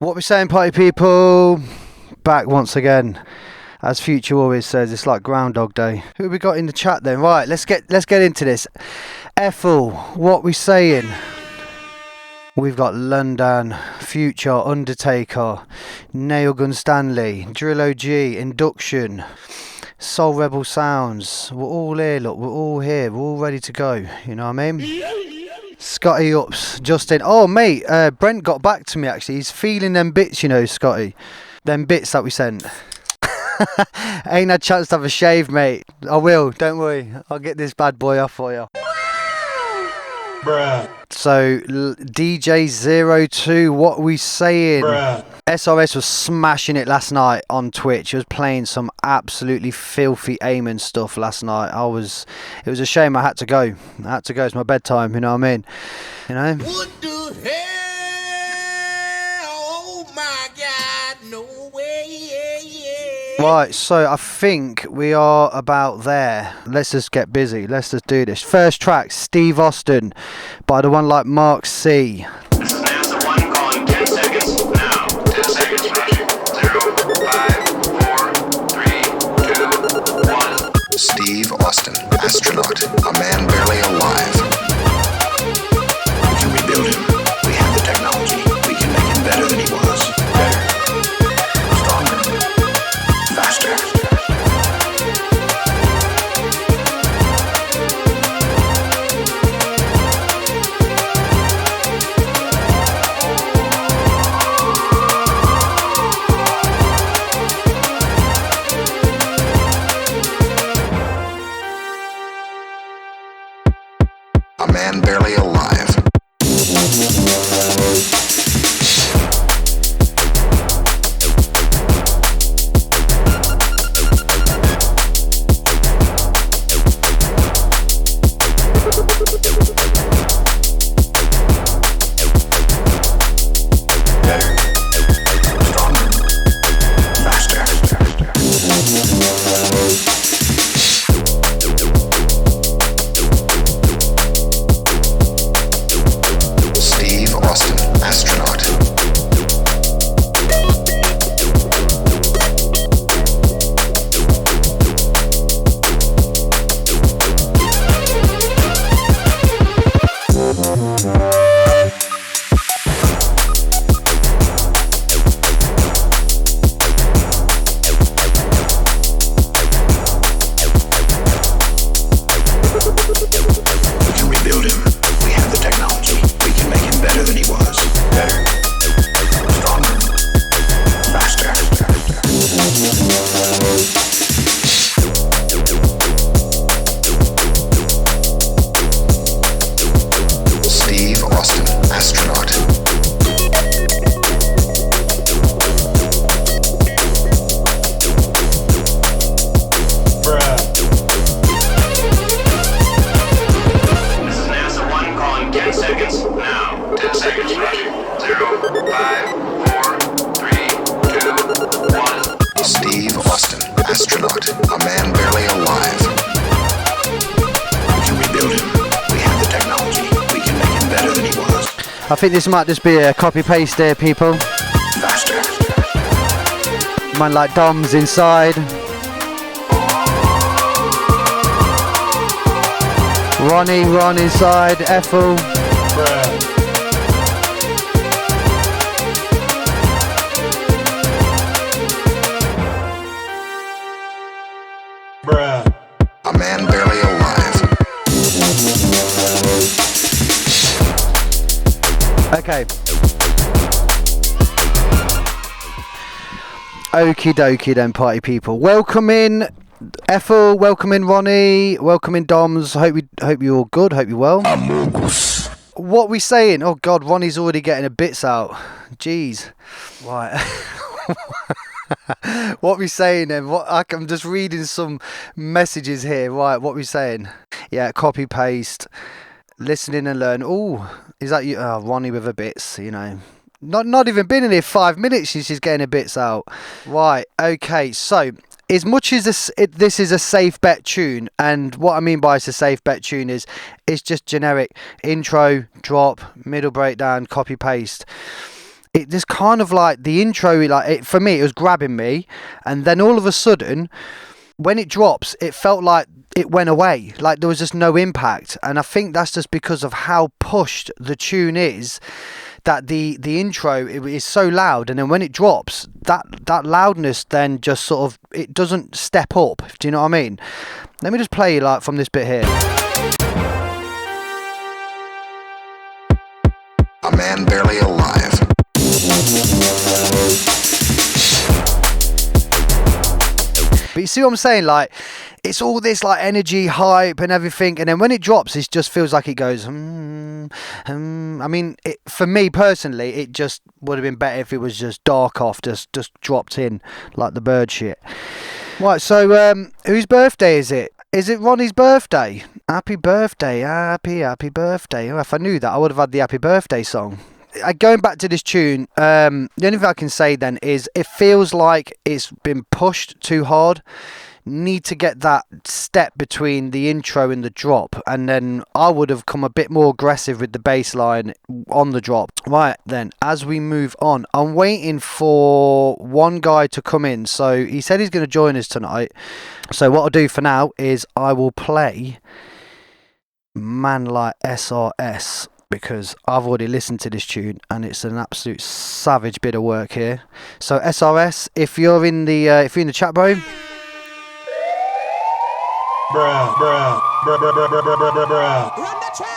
What we saying, party people? Back once again. As Future always says, it's like Groundhog Day. Who we got in the chat then? Right, let's get into this. Ethel, what we saying? We've got London, Future, Undertaker, Nailgun Stanley, Drill OG, Induction, Soul Rebel Sounds. We're all here, look, we're all here, we're all ready to go. You know what I mean? Scotty Ups, Justin. Oh, mate, Brent got back to me actually. He's feeling them bits, you know, Scotty. Them bits that we sent. Ain't had a chance to have a shave, mate. I will, don't worry. I'll get this bad boy off for you. Bruh. So, DJ02, what we saying? Bruh. SRS was smashing it last night on Twitch. He was playing some absolutely filthy aiming stuff last night. It was a shame I had to go. It's my bedtime, you know what I mean? You know? What the hell? Oh my God, no way. Right, so I think we are about there. Let's just get busy. Let's just do this. First track, Steve Austin, by the one like Mark C. This is NASA 1 calling 10 seconds now. 10 seconds, Roger. 0, 5, 4, 3, 2, 1. Steve Austin, astronaut, a man barely alive. We can rebuild him. We have the technology. We can make him better than he was. Better. Stronger. Faster. A man barely alive. Better. Stronger. Faster. Steve Austin, astronaut. We can rebuild him. We have the technology. We can make him better than he was. Better. Stronger. Faster. Steve Austin, astronaut. Bruh. This is NASA 1 calling 10 seconds now. 10 seconds, Roger. 0, 5, 4, 3, 2, 1. Steve Austin, astronaut, a man barely alive. We can rebuild him. We have the technology. We can make him better than he was. I think this might just be a copy-paste there, people. Faster. Man like Dom's inside. Ron inside, Ethel. Bruh. Bruh. A man barely alive. Okay. Okie dokie then, party people. Welcome in Ethel, welcome in Ronnie, welcome in Doms. Hope you're all good, hope you're well. Amogus. What we saying? Oh God, Ronnie's already getting the bits out. Jeez. Right. What we saying then? I'm just reading some messages here. Right, what we saying? Yeah, copy paste. Listening and learn. Oh, is that you? Oh, Ronnie with the bits, you know. Not even been in here 5 minutes, she's getting the bits out. Right, okay, so as much as this is a safe bet tune, and what I mean by it's a safe bet tune is it's just generic intro, drop, middle breakdown, copy paste. it just kind of like the intro, like for me, it was grabbing me, and then all of a sudden, when it drops, it felt like it went away, like there was just no impact. And I think that's just because of how pushed the tune is, that the intro is so loud, and then when it drops, that loudness then just sort of, it doesn't step up. Do you know what I mean? Let me just play like from this bit here. A man barely alive. But you see what I'm saying? Like, it's all this like energy, hype and everything, and then when it drops, it just feels like it goes I mean, for me personally, it just would have been better if it was just dark off, just dropped in like the bird shit. Right, so whose birthday is it? Is it Ronnie's birthday? Happy birthday, happy birthday. Oh, if I knew that, I would have had the happy birthday song. Going back to this tune, the only thing I can say then is it feels like it's been pushed too hard. Need to get that step between the intro and the drop, and then I would have come a bit more aggressive with the bass line on the drop. Right then, as we move on, I'm waiting for one guy to come in. So he said he's going to join us tonight. So what I'll do for now is I will play Man Like SRS, because I've already listened to this tune and it's an absolute savage bit of work here. So SRS, if you're in the chat, bro. Bruh, bruh, bruh, bruh, bruh, bruh, bruh, bruh, bruh. Run the track.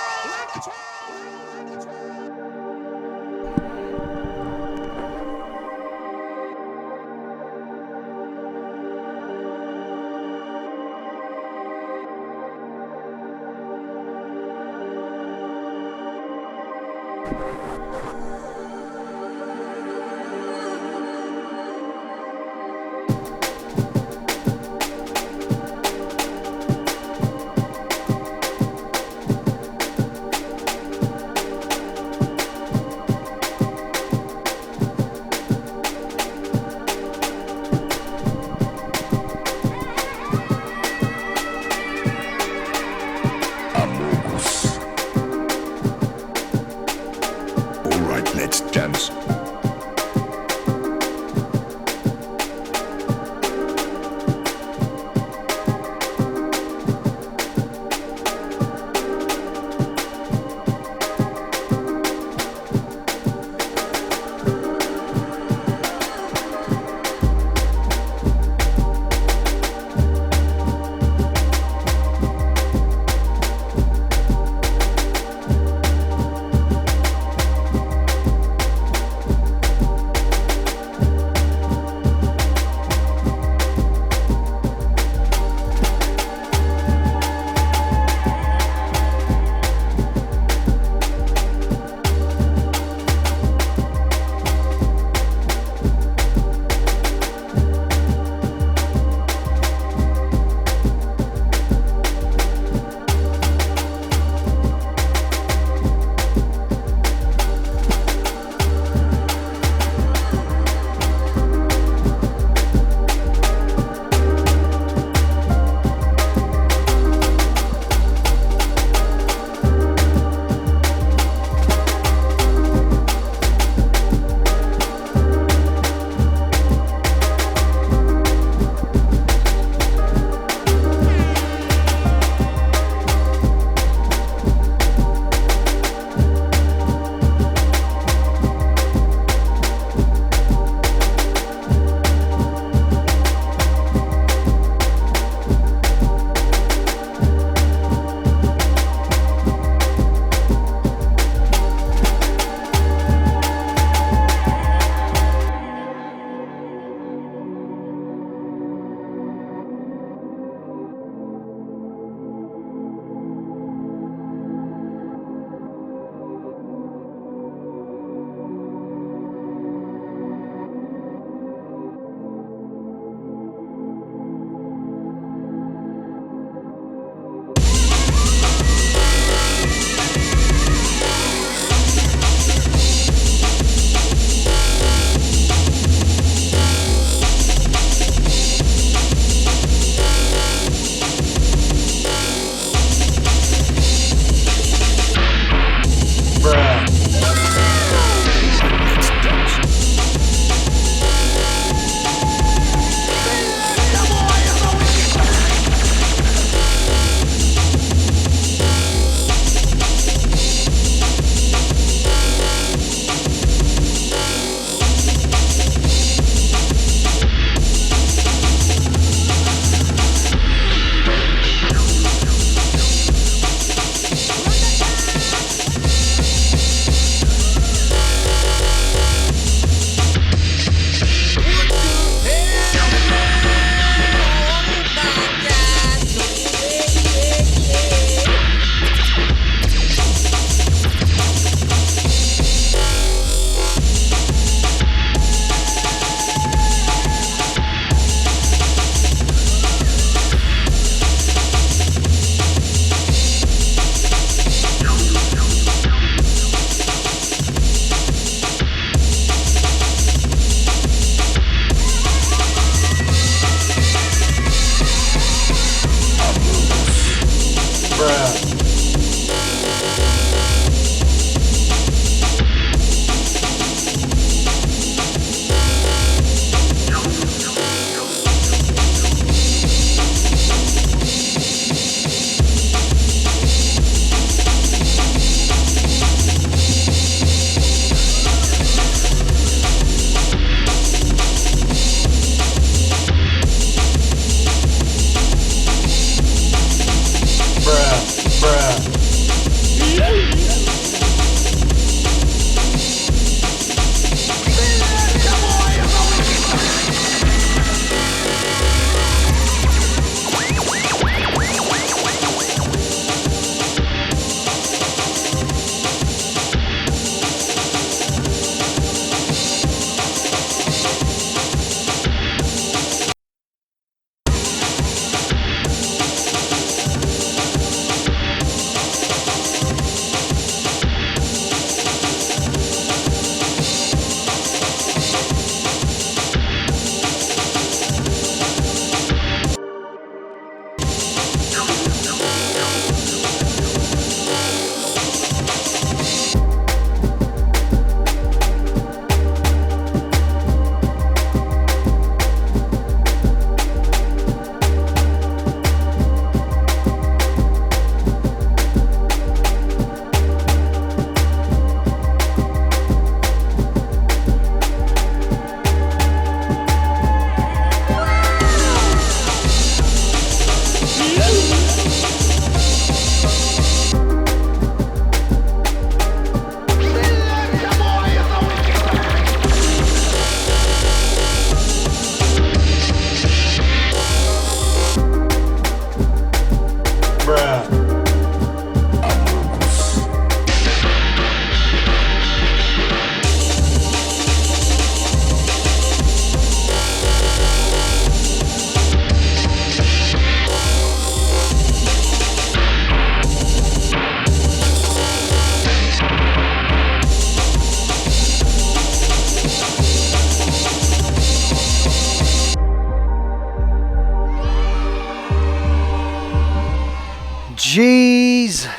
Jeez.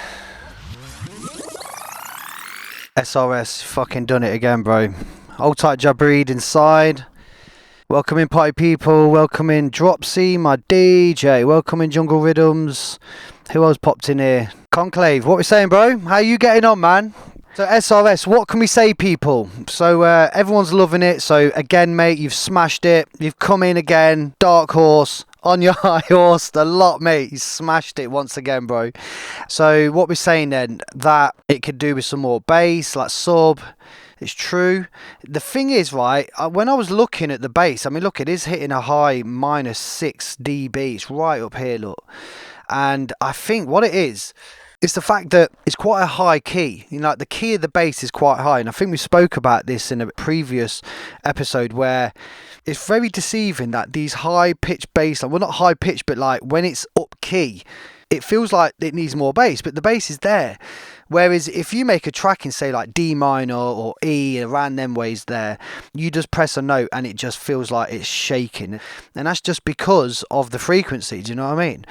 SRS fucking done it again, bro. Hold tight, Jabreed inside. Welcome in, party people. Welcome in, Dropsy, my DJ. Welcome in, Jungle Rhythms. Who else popped in here? Conclave, what we saying, bro? How you getting on, man? So SRS, what can we say, people? So everyone's loving it. So again, mate, you've smashed it. You've come in again. Dark Horse. On your high horse, the lot, mate. You smashed it once again, bro. So what we're saying then, that it could do with some more bass, like sub. It's true. The thing is, right, when I was looking at the bass, I mean, look, it is hitting a high -6 dB. It's right up here, look. And I think what it is, it's the fact that it's quite a high key. You know, like the key of the bass is quite high. And I think we spoke about this in a previous episode where it's very deceiving that these high pitched bass, well, not high pitched, but like when it's up key, it feels like it needs more bass, but the bass is there. Whereas if you make a track in, say, like D minor or E, around them ways there, you just press a note and it just feels like it's shaking. And that's just because of the frequency, do you know what I mean?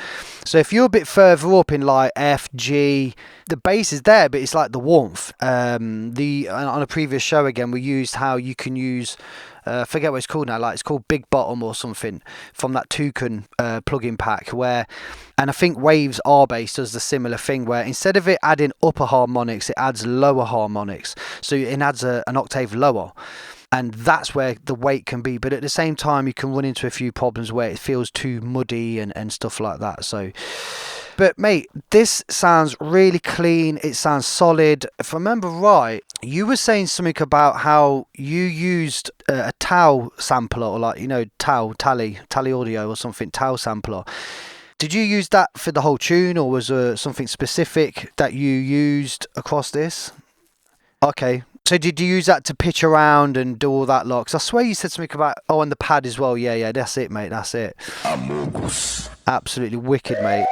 So if you're a bit further up in like F, G, the bass is there, but it's like the warmth. On a previous show again, we used how you can use... forget what it's called now, like it's called Big Bottom or something from that Toucan plugin pack and I think Waves R Bass does the similar thing where instead of it adding upper harmonics, it adds lower harmonics, so it adds an octave lower, and that's where the weight can be, but at the same time you can run into a few problems where it feels too muddy and stuff like that. So but mate, this sounds really clean, it sounds solid. If I remember right, you were saying something about how you used a Tau sampler, or like, you know, Tally Audio or something, Tau sampler. Did you use that for the whole tune, or was there something specific that you used across this? Okay. So did you use that to pitch around and do all that lot? 'Cause I swear you said something about, oh, and the pad as well. Yeah, that's it, mate, that's it. Amogus. Absolutely wicked, mate.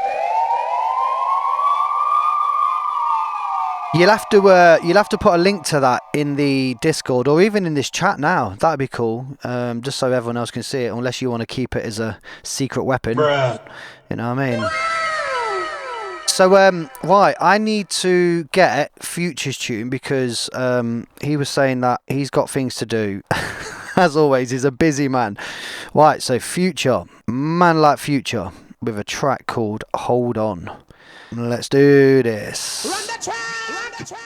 You'll have to put a link to that in the Discord or even in this chat now. That'd be cool. Just so everyone else can see it, unless you want to keep it as a secret weapon. Bruh. You know what I mean? So right, I need to get Future's tune because he was saying that he's got things to do. As always, he's a busy man. Right, so Future, man like Future, with a track called Hold On. Let's do this. Run the track! Run the track!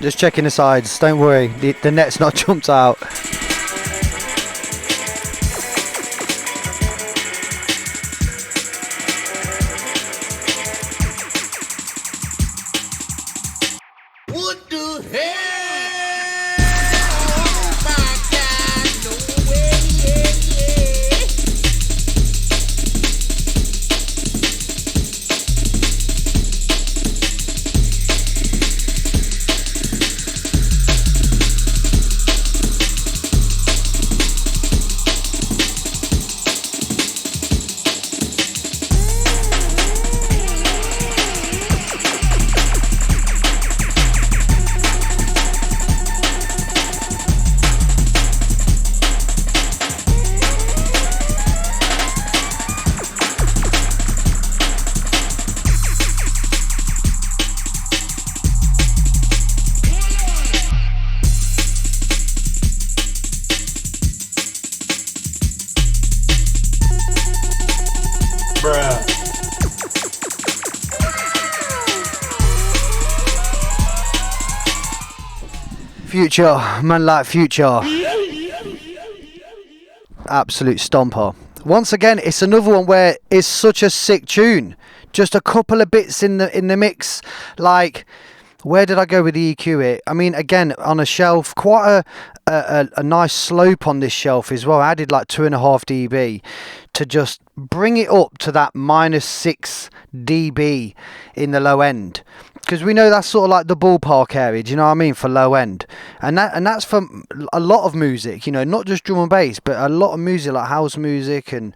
Just checking the sides. Don't worry, the net's not jumped out. What the hell? Oh my God, no way, yeah. Bruh. Future, man like Future. Absolute stomper. Once again, it's another one where it's such a sick tune. Just a couple of bits in the mix. Like, where did I go with the EQ here? I mean, again, on a shelf, quite a nice slope on this shelf as well. I added like 2.5 dB to just bring it up to that -6 dB in the low end. Because we know that's sort of like the ballpark area, do you know what I mean, for low end. And that's for a lot of music, you know, not just drum and bass, but a lot of music like house music and,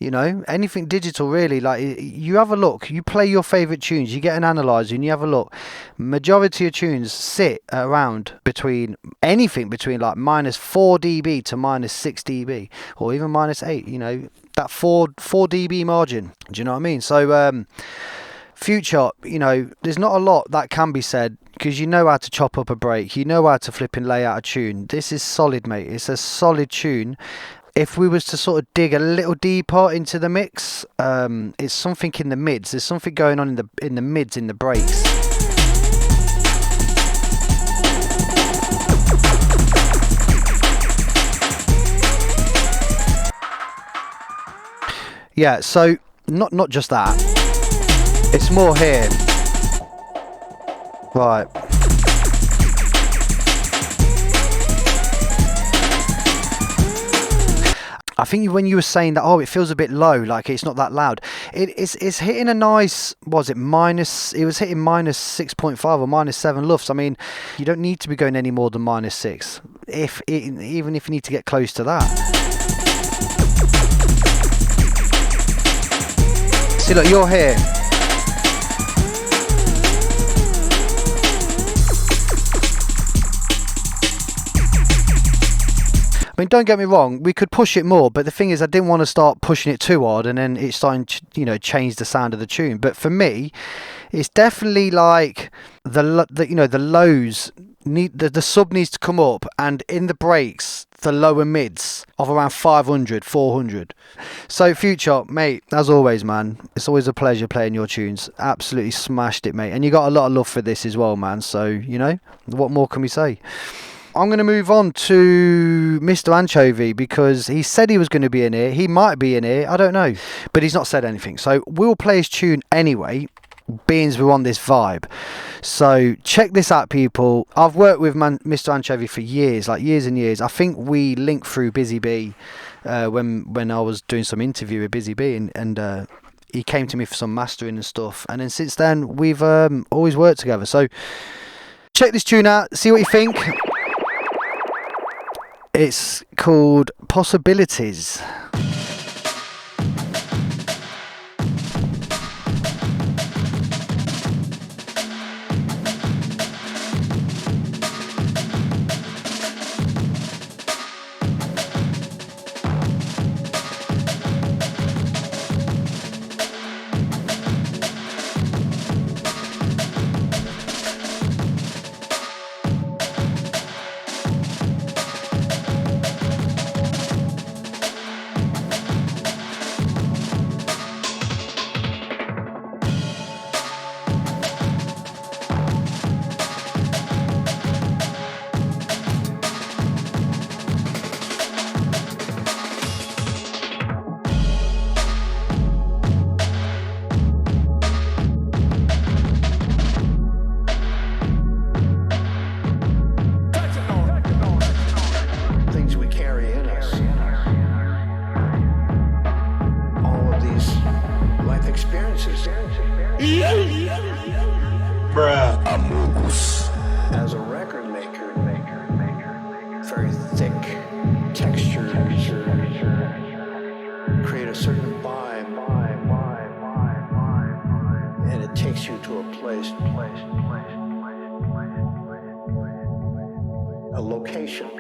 you know, anything digital really. Like, you have a look, you play your favourite tunes, you get an analyzer and you have a look. Majority of tunes sit around between anything between like -4 dB to -6 dB, or even -8, you know, that 4 dB margin. Do you know what I mean? So, Future, you know, there's not a lot that can be said because you know how to chop up a break, you know how to flip and lay out a tune. This is solid, mate. It's a solid tune. If we was to sort of dig a little deeper into the mix, it's something in the mids. There's something going on in the mids, in the breaks. Yeah, so not just that. It's more here. Right. I think when you were saying that, oh, it feels a bit low, like it's not that loud. It's hitting a nice, it was hitting -6.5 or -7 lufs. I mean, you don't need to be going any more than -6, even if you need to get close to that. See, look, you're here. I mean, don't get me wrong, we could push it more, but the thing is, I didn't want to start pushing it too hard and then it's starting to, you know, change the sound of the tune. But for me, it's definitely like the lows need, the sub needs to come up, and in the breaks, the lower mids of around 500, 400. So Future, mate, as always, man, it's always a pleasure playing your tunes. Absolutely smashed it, mate. And you got a lot of love for this as well, man. So, you know, what more can we say? I'm going to move on to Mr. Anchovy because he said he was going to be in here. He might be in here, I don't know. But he's not said anything. So we'll play his tune anyway, being we're on this vibe. So check this out, people. I've worked with Mr. Anchovy for years, like years and years. I think we linked through Busy Bee when I was doing some interview with Busy Bee, and he came to me for some mastering and stuff. And then since then, we've always worked together. So check this tune out, see what you think. It's called Possibilities. very thick textures, create a certain vibe, and it takes you to a place, a location.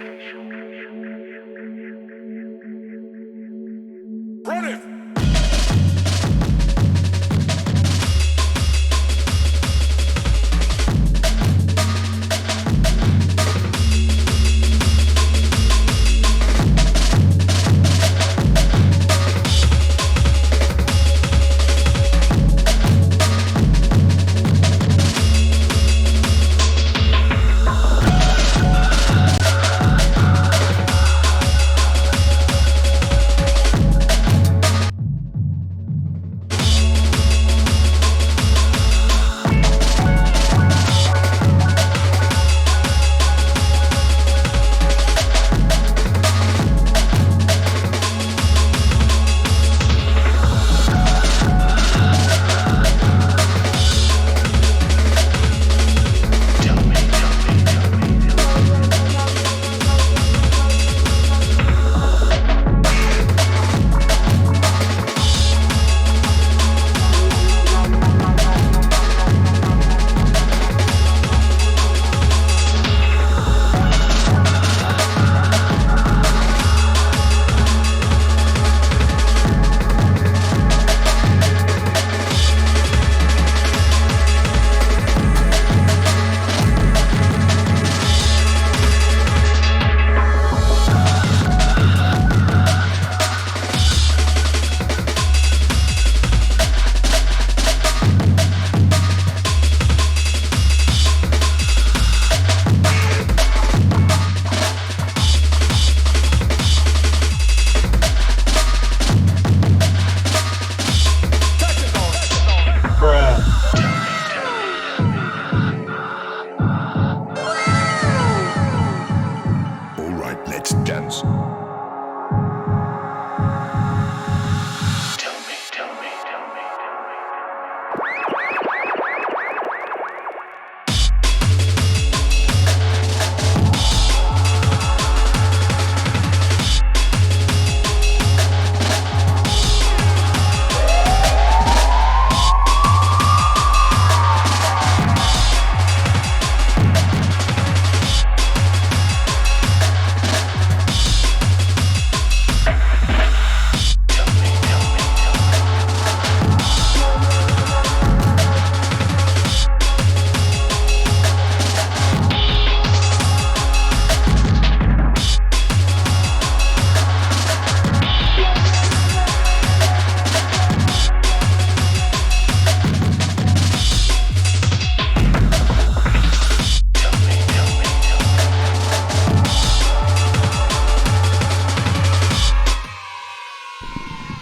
Run it!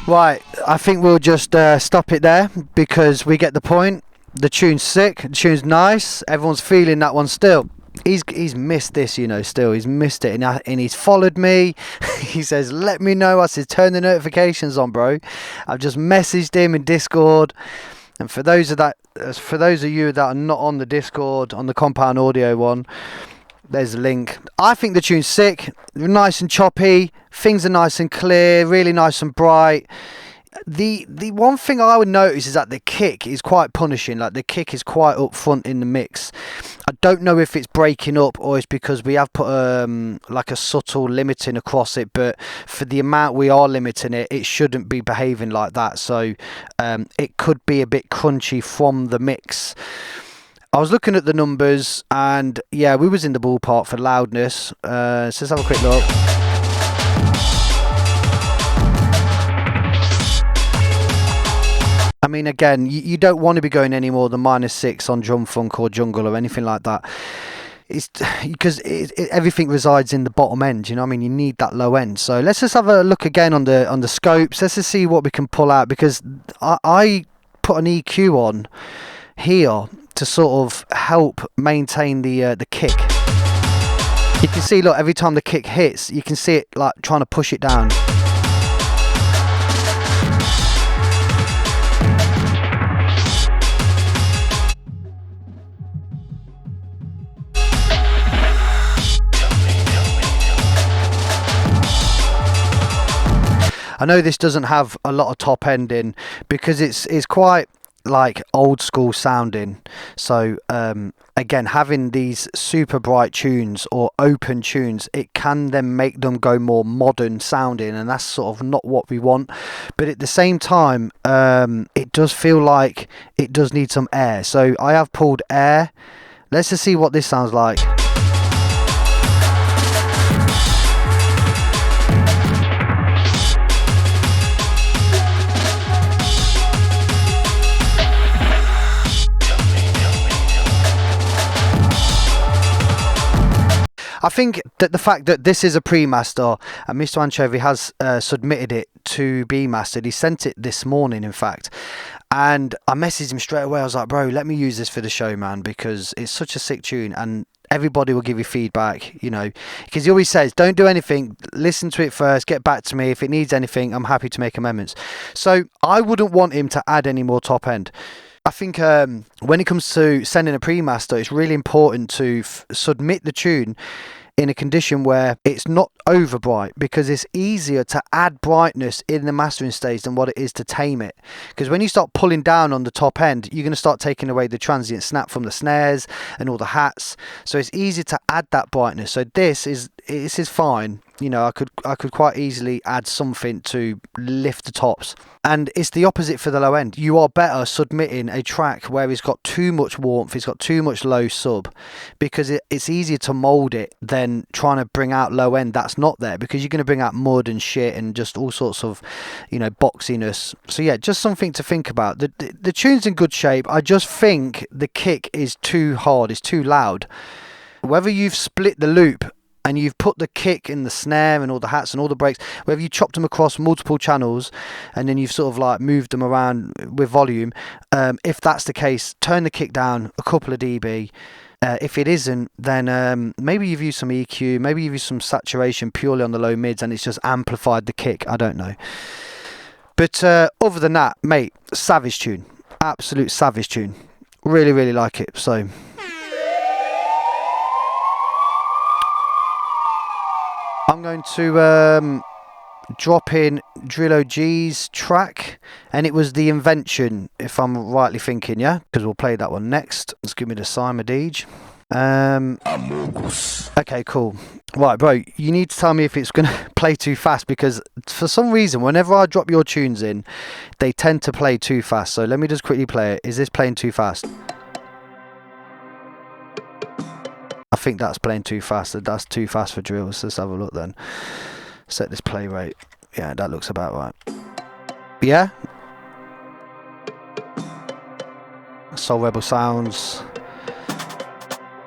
Right, I think we'll just stop it there because we get the point. The tune's sick, the tune's nice, everyone's feeling that one still. He's missed this, you know, still. He's missed it and he's followed me. He says, let me know. I said, turn the notifications on, bro. I've just messaged him in Discord. And for those of you that are not on the Discord, on the Compound Audio one, there's a link. I think the tune's sick, nice and choppy. Things are nice and clear, really nice and bright. The one thing I would notice is that the kick is quite punishing. Like the kick is quite up front in the mix. I don't know if it's breaking up or it's because we have put like a subtle limiting across it, but for the amount we are limiting it, it shouldn't be behaving like that. So it could be a bit crunchy from the mix. I was looking at the numbers and yeah, we was in the ballpark for loudness. So let's have a quick look. I mean, again, you don't want to be going any more than -6 on drum funk or jungle or anything like that. It's because everything resides in the bottom end, you know what I mean? You need that low end. So let's just have a look again on the scopes. Let's just see what we can pull out, because I put an EQ on here to sort of help maintain the kick. You can see, look, every time the kick hits, you can see it like trying to push it down. know this doesn't have a lot of top end in because it's quite like old school sounding. So again, having these super bright tunes or open tunes, it can then make them go more modern sounding, and that's sort of not what we want. But at the same time, it does feel like it does need some air. So I have pulled air. Let's just see what this sounds like. I think that the fact that this is a pre-master and Mr. Anchovy has submitted it to be mastered, he sent it this morning in fact, and I messaged him straight away. I was like, bro, let me use this for the show, man, because it's such a sick tune and everybody will give you feedback, you know, because he always says don't do anything, listen to it first, get back to me. If it needs anything, I'm happy to make amendments. So I wouldn't want him to add any more top end. I think when it comes to sending a pre-master, it's really important to submit the tune in a condition where it's not over bright, because it's easier to add brightness in the mastering stage than what it is to tame it. Because when you start pulling down on the top end, you're going to start taking away the transient snap from the snares and all the hats. So it's easy to add that brightness. So this is fine. You know, I could quite easily add something to lift the tops. And it's the opposite for the low end. You are better submitting a track where it's got too much warmth, it's got too much low sub, because it's easier to mold it than trying to bring out low end that's not there, because you're going to bring out mud and shit and just all sorts of, you know, boxiness. So yeah, just something to think about. The tune's in good shape. I just think the kick is too hard, it's too loud. Whether you've split the loop and you've put the kick in the snare and all the hats and all the breaks, whether you chopped them across multiple channels and then you've sort of like moved them around with volume, if that's the case, turn the kick down a couple of dB. If it isn't, then maybe you've used some EQ, maybe you've used some saturation purely on the low mids and it's just amplified the kick. I don't know. But other than that, mate, savage tune. Absolute savage tune. Really, really like it. So I'm going to drop in Drillo G's track, and it was The Invention, if I'm rightly thinking, yeah? Because we'll play that one next. Let's give me the Simon Deej. Okay, cool. Right, bro, you need to tell me if it's going to play too fast, because for some reason, whenever I drop your tunes in, they tend to play too fast. So let me just quickly play it. Is this playing too fast? I think that's playing too fast. That's too fast for drills. Let's have a look then. Set this play rate. Yeah, that looks about right. Yeah? Soul Rebel Sounds.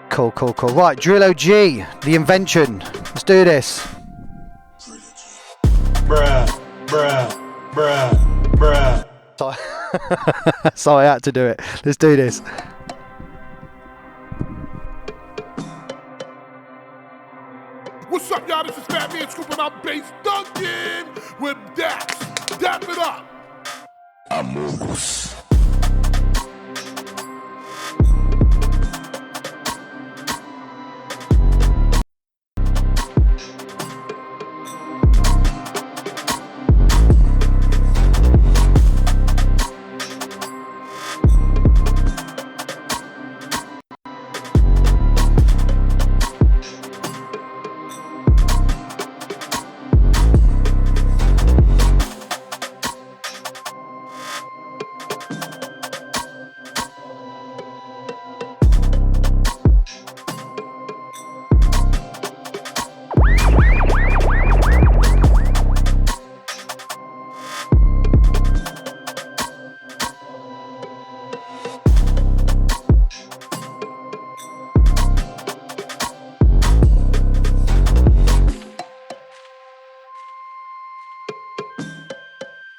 Cool. Right, Drillo G, The Invention. Let's do this. Bruh. Sorry, I had to do it. Let's do this. What's up, y'all? This is Fat Man scooping out bass dunking with Daps. Dap it up. Amogus.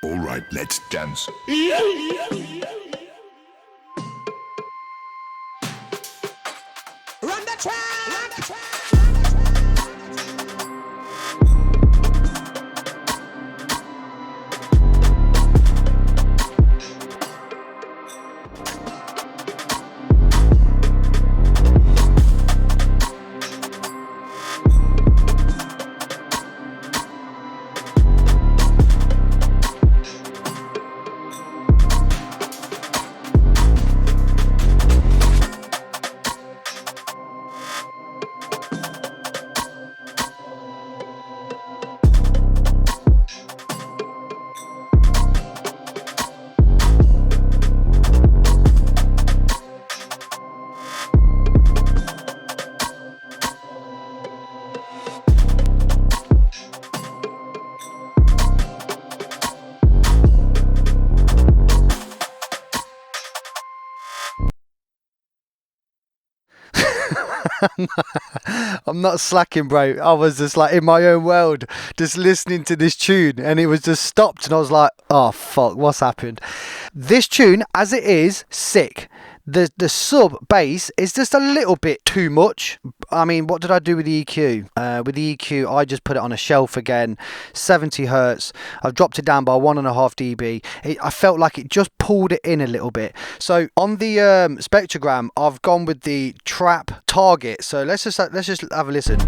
All right, let's dance. Run the track. I'm not slacking, bro. I was just like in my own world, just listening to this tune, and it was just stopped, and I was like, oh fuck, what's happened? This tune, as it is, sick. The sub bass is just a little bit too much. I mean, what did I do with the EQ? With the EQ, I just put it on a shelf again, 70 hertz. I've dropped it down by 1.5 dB. I felt like it just pulled it in a little bit. So on the spectrogram, I've gone with the trap target. So let's just have a listen.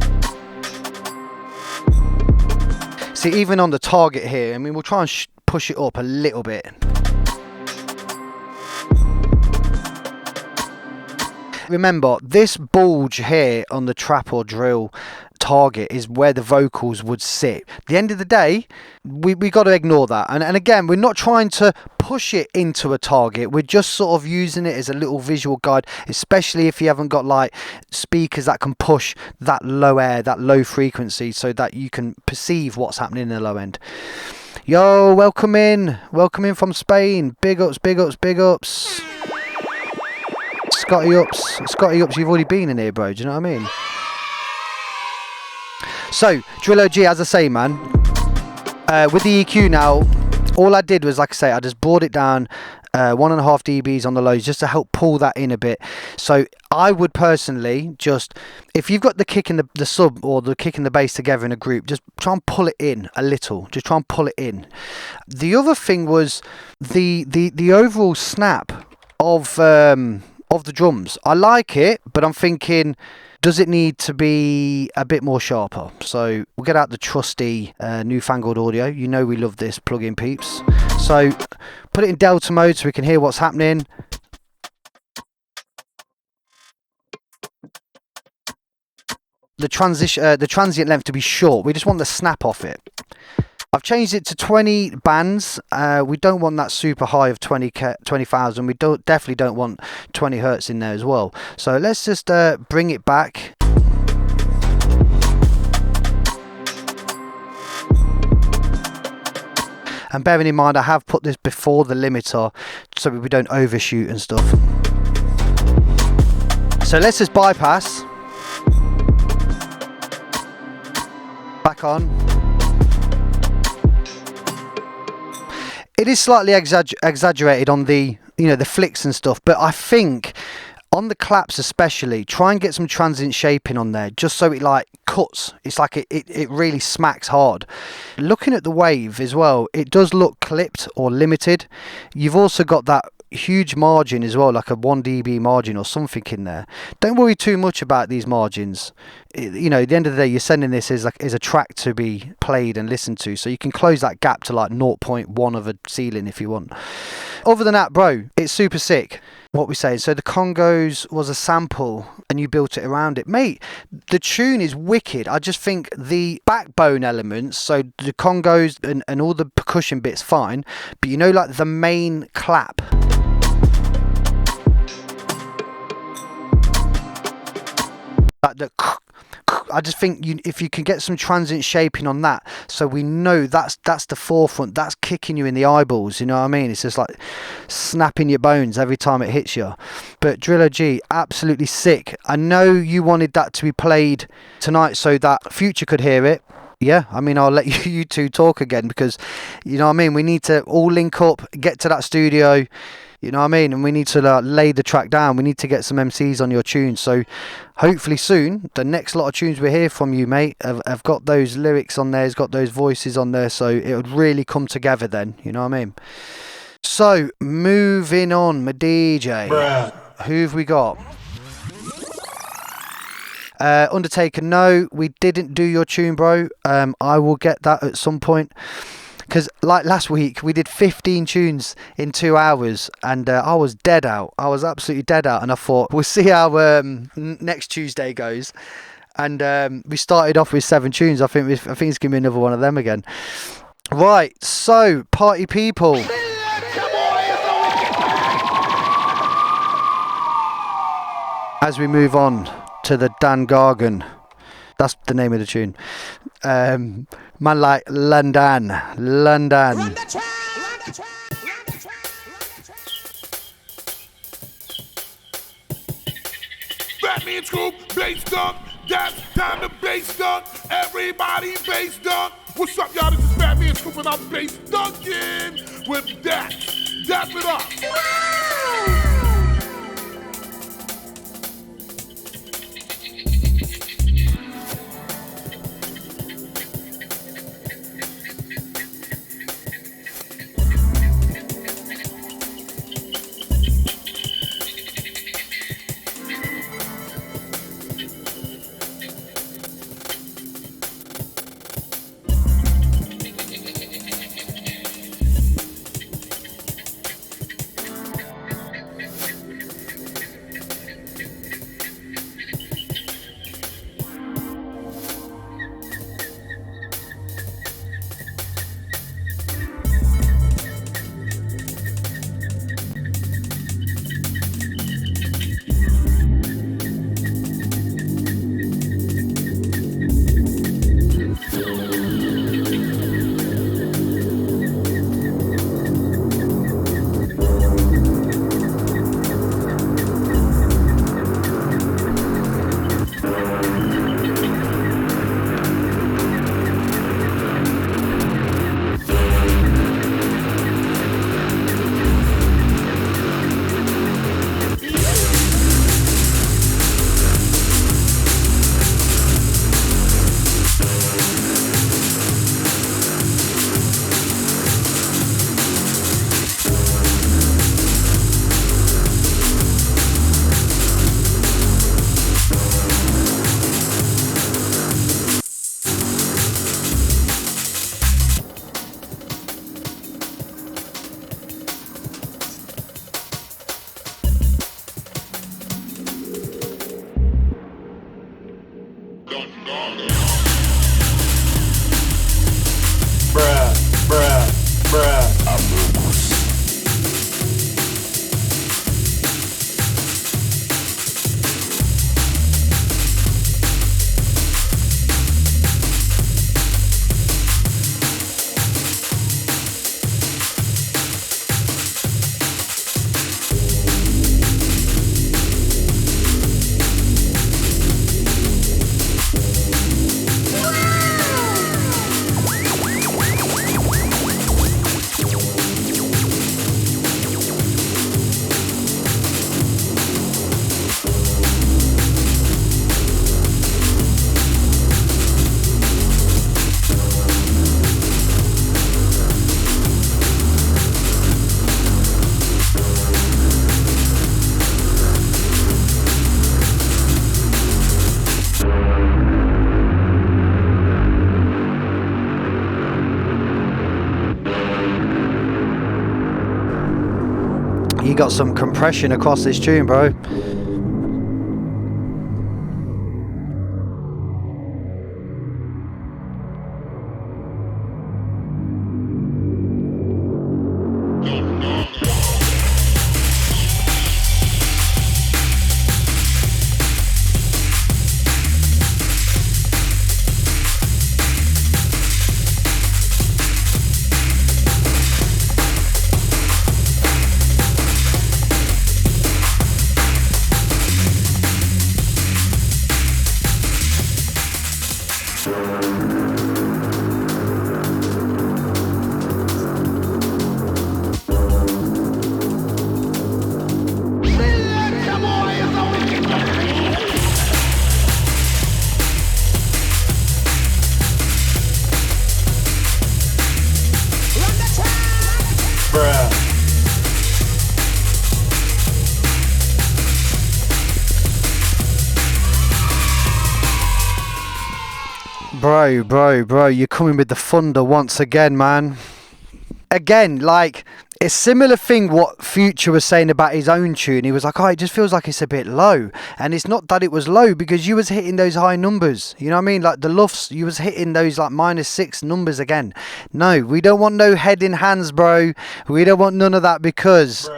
See, even on the target here, I mean, we'll try and push it up a little bit. Remember, this bulge here on the trap or drill target is where the vocals would sit. At the end of the day, we got to ignore that. And again, we're not trying to push it into a target. We're just sort of using it as a little visual guide, especially if you haven't got like speakers that can push that low air, that low frequency, so that you can perceive what's happening in the low end. Yo, welcome in from Spain. Big ups, big ups, big ups. Scotty ups, you've already been in here, bro. Do you know what I mean? So, Drillo G, as I say, man, with the EQ now, all I did was, like I say, I just brought it down 1.5 dBs on the lows just to help pull that in a bit. So I would personally just, if you've got the kick and the sub or the kick and the bass together in a group, just try and pull it in a little. Just try and pull it in. The other thing was the overall snap of the drums. I like it, but I'm thinking, does it need to be a bit more sharper? So we'll get out the trusty newfangled audio. You know we love this plug-in, peeps. So put it in delta mode so we can hear what's happening. The transient length to be short. We just want the snap off it. I've changed it to 20 bands. We don't want that super high of 20,000. We definitely don't want 20 hertz in there as well. So let's just bring it back. And bearing in mind, I have put this before the limiter so we don't overshoot and stuff. So let's just bypass. Back on. It is slightly exaggerated on the, the flicks and stuff, but I think on the claps especially, try and get some transient shaping on there, just so it like cuts. It's like it really smacks hard. Looking at the wave as well, it does look clipped or limited. You've also got that huge margin as well, like a 1 dB margin or something in there. Don't worry too much about these margins. At the end of the day, you're sending this as a track to be played and listened to, so you can close that gap to like 0.1 of a ceiling if you want. Other than that, bro, it's super sick. What we saying? So the Congos was a sample and you built it around it, mate. The tune is wicked. I just think the backbone elements, so the Congos and all the percussion bits, fine, but like the main clap, I just think if you can get some transient shaping on that, so we know that's the forefront, that's kicking you in the eyeballs, you know what I mean? It's just like snapping your bones every time it hits you. But Drillo G, absolutely sick. I know you wanted that to be played tonight so that Future could hear it. Yeah, I mean, I'll let you two talk again because, you know what I mean, we need to all link up, get to that studio, you know what I mean, and we need to lay the track down. We need to get some MCs on your tunes. So hopefully soon, the next lot of tunes we hear from you, mate, have got those lyrics on there, has got those voices on there, so it would really come together then, you know what I mean? So, moving on, my DJ. Bruh. Who have we got? Undertaker, no, we didn't do your tune, bro. I will get that at some point. Because like last week, we did 15 tunes in 2 hours and I was dead out. I was absolutely dead out. And I thought, we'll see how next Tuesday goes. And we started off with 7 tunes. I think it's going to be another one of them again. Right, so, party people. As we move on to the Dan Gargan. That's the name of the tune. Man like London. Fat Man Scoop, bass dunk. That's time to bass dunk. Everybody bass dunk. What's up, y'all? This is Fat Man Scoop and I'm bass dunking with Dax. Dap it up. You got some compression across this tune, bro. Bro, you're coming with the thunder once again, man. Again, like, it's similar thing what Future was saying about his own tune. He was like, oh, it just feels like it's a bit low. And it's not that it was low, because you was hitting those high numbers. You know what I mean? Like the lufts, you was hitting those like -6 numbers again. No, we don't want no head in hands, bro. We don't want none of that, because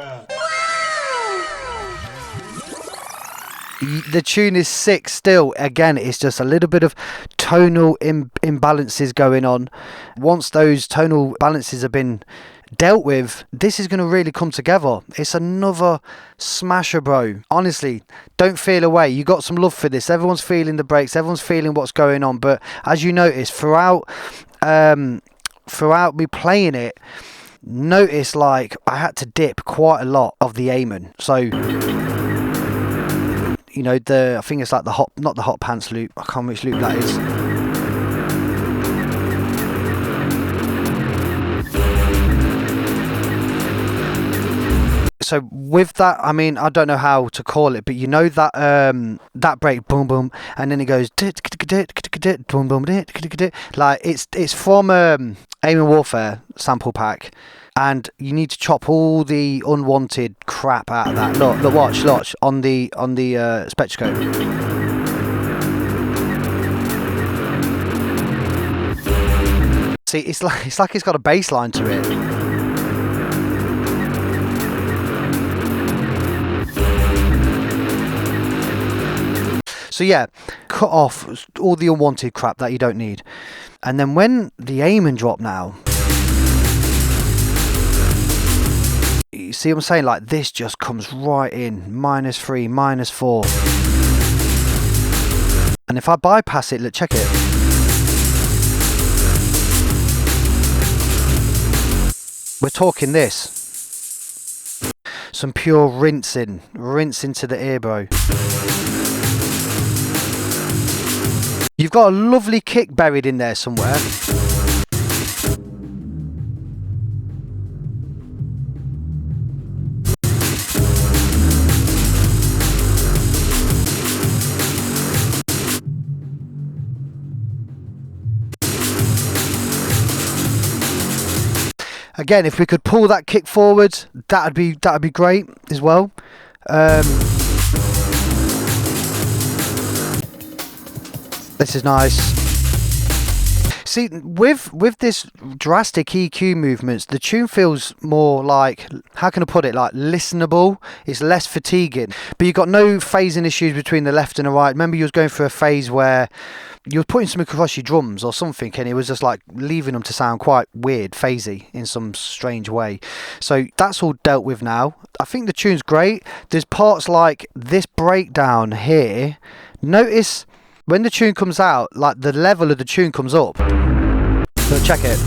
the tune is sick still. Again, it's just a little bit of tonal imbalances going on. Once those tonal balances have been dealt with, this is going to really come together. It's another smasher, bro. Honestly, don't feel away. You got some love for this. Everyone's feeling the breaks, everyone's feeling what's going on. But as you notice, throughout me playing it, notice like I had to dip quite a lot of the Amon. So, you know, I think it's like not the hot pants loop. I can't remember which loop that is. So with that, I mean, I don't know how to call it, but you know that that break, boom boom, and then it goes boom boom, like it's from Aim and Warfare sample pack, and you need to chop all the unwanted crap out of that. Look, watch on the spectroscope. See, it's like it's got a bass line to it. So yeah, cut off all the unwanted crap that you don't need. And then when the Amon drop now, you see what I'm saying? Like this just comes right in, -3, -4. And if I bypass it, look, check it. We're talking this. Some pure rinsing to the ear, bro. You've got a lovely kick buried in there somewhere. Again, if we could pull that kick forward, that'd be great as well. This is nice. See, with this drastic EQ movements, the tune feels more like, how can I put it, like listenable. It's less fatiguing, but you've got no phasing issues between the left and the right. Remember, you was going through a phase where you were putting something across your drums or something, and it was just like leaving them to sound quite weird, phasey in some strange way. So that's all dealt with now. I think the tune's great. There's parts like this breakdown here. Notice when the tune comes out, like the level of the tune comes up. So check it.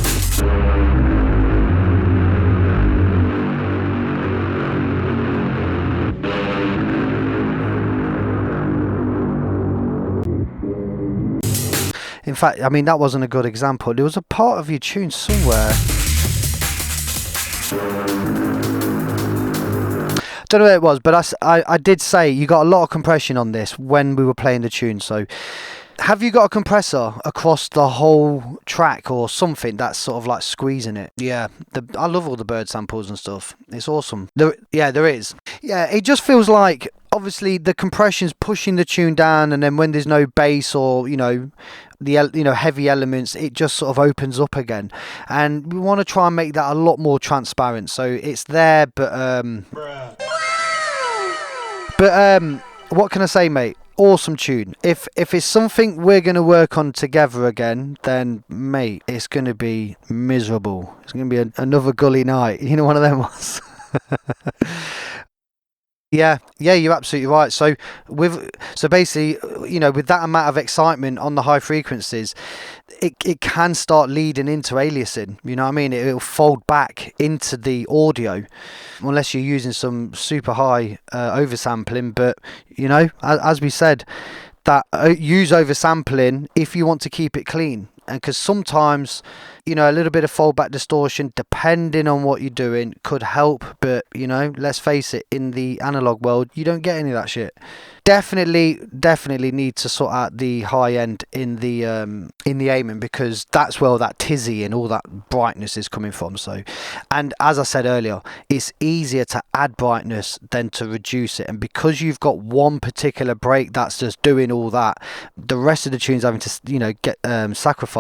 In fact, I mean, that wasn't a good example. There was a part of your tune somewhere. Don't know where it was, but I did say you got a lot of compression on this when we were playing the tune. So have you got a compressor across the whole track or something that's sort of like squeezing it? Yeah, I love all the bird samples and stuff. It's awesome. There is. Yeah, it just feels like obviously the compression's pushing the tune down, and then when there's no bass or the heavy elements, it just sort of opens up again. And we want to try and make that a lot more transparent. So it's there, but what can I say, mate? Awesome tune. If it's something we're going to work on together again, then mate, it's going to be miserable. It's going to be another gully night. You know, one of them ones. Yeah, you're absolutely right. So basically, with that amount of excitement on the high frequencies, it can start leading into aliasing. You know what I mean? It'll fold back into the audio, unless you're using some super high oversampling. But as we said, that use oversampling if you want to keep it clean. And because sometimes, a little bit of foldback distortion, depending on what you're doing, could help. But, let's face it, in the analog world, you don't get any of that shit. Definitely need to sort out the high end in the aiming, because that's where all that tizzy and all that brightness is coming from. So, and as I said earlier, it's easier to add brightness than to reduce it. And because you've got one particular break that's just doing all that, the rest of the tune's having to, get sacrificed.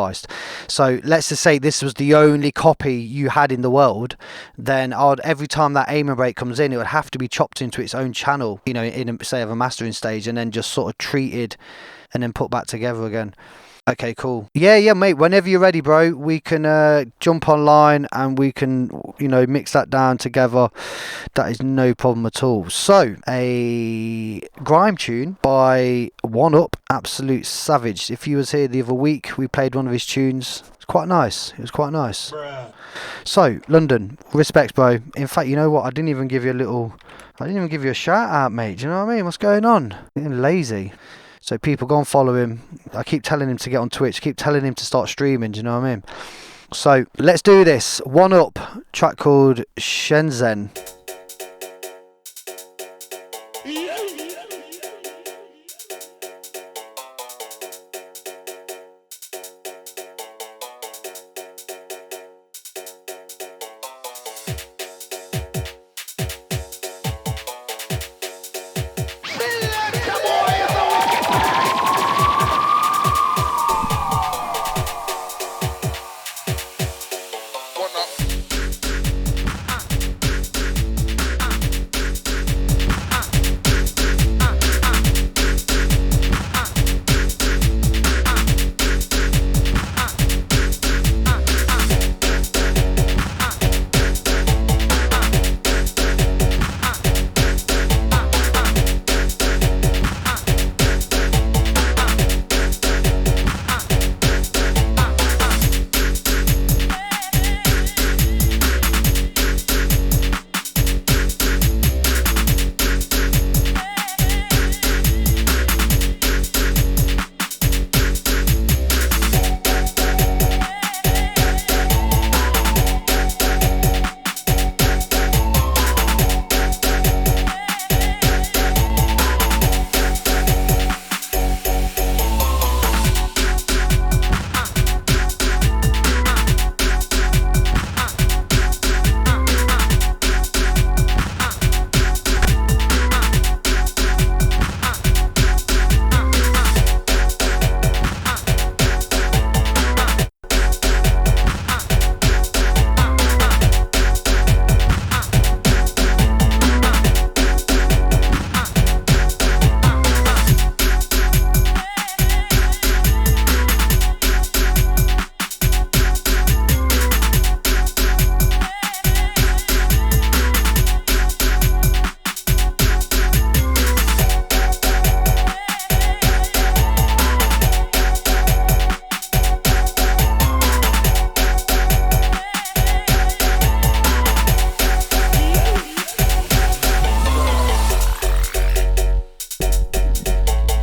So let's just say this was the only copy you had in the world, then every time that aiming break comes in, it would have to be chopped into its own channel, in say of a mastering stage, and then just sort of treated and then put back together again. Okay, cool. Yeah, mate. Whenever you're ready, bro, we can jump online and we can, mix that down together. That is no problem at all. So, a grime tune by One Up, Absolute Savage. If you was here the other week, we played one of his tunes. It's quite nice. It was quite nice. Bruh. So, London, respects, bro. In fact, you know what? I didn't even give you a shout out, mate. Do you know what I mean? What's going on? Getting lazy. So people go and follow him. I keep telling him to get on Twitch. Keep telling him to start streaming. Do you know what I mean? So let's do this. One Up, track called Shenzhen.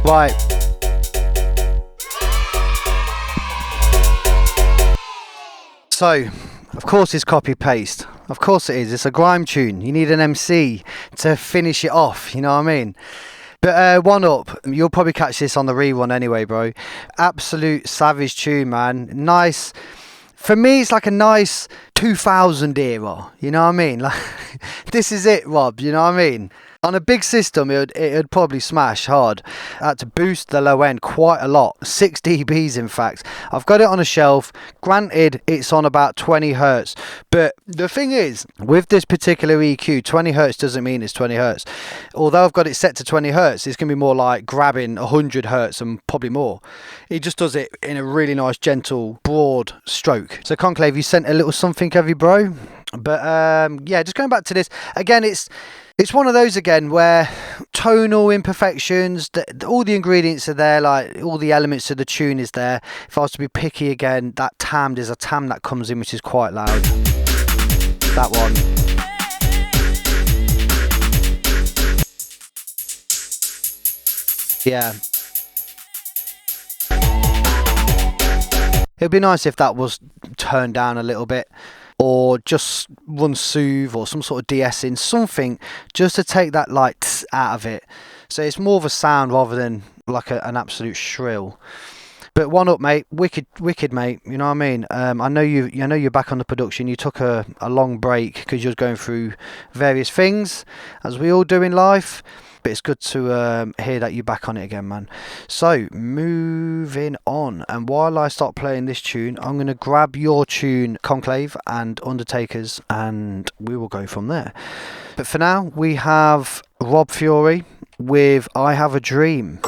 Right. So, of course it's copy paste. Of course it is. It's a grime tune. You need an MC to finish it off, you know what I mean? But One Up, you'll probably catch this on the rerun anyway, bro. Absolute savage tune, man. Nice. For me, it's like a nice 2000 era, you know what I mean? Like, this is it, Rob, you know what I mean? On a big system, it'd probably smash hard. I had to boost the low end quite a lot, 6 dBs in fact. I've got it on a shelf. Granted, it's on about 20 hertz, but the thing is, with this particular EQ, 20 hertz doesn't mean it's 20 hertz. Although I've got it set to 20 hertz, it's going to be more like grabbing 100 hertz and probably more. It just does it in a really nice, gentle, broad stroke. So Conclave, you sent a little something, have you, bro? But yeah, just going back to this again, it's one of those again where tonal imperfections, all the ingredients are there, like all the elements of the tune is there. If I was to be picky again, that tam, there's a tam that comes in which is quite loud. That one. Yeah. It'd be nice if that was turned down a little bit, or just run soothe or some sort of de-essing, something just to take that light out of it. So it's more of a sound rather than like an absolute shrill. But One Up, mate, wicked, mate. You know what I mean? I know you're back on the production. You took a long break because you was going through various things, as we all do in life. But it's good to hear that you're back on it again, man. So, moving on. And while I start playing this tune, I'm going to grab your tune, Conclave and Undertakers, and we will go from there. But for now, we have Rob Fury with I Have a Dream.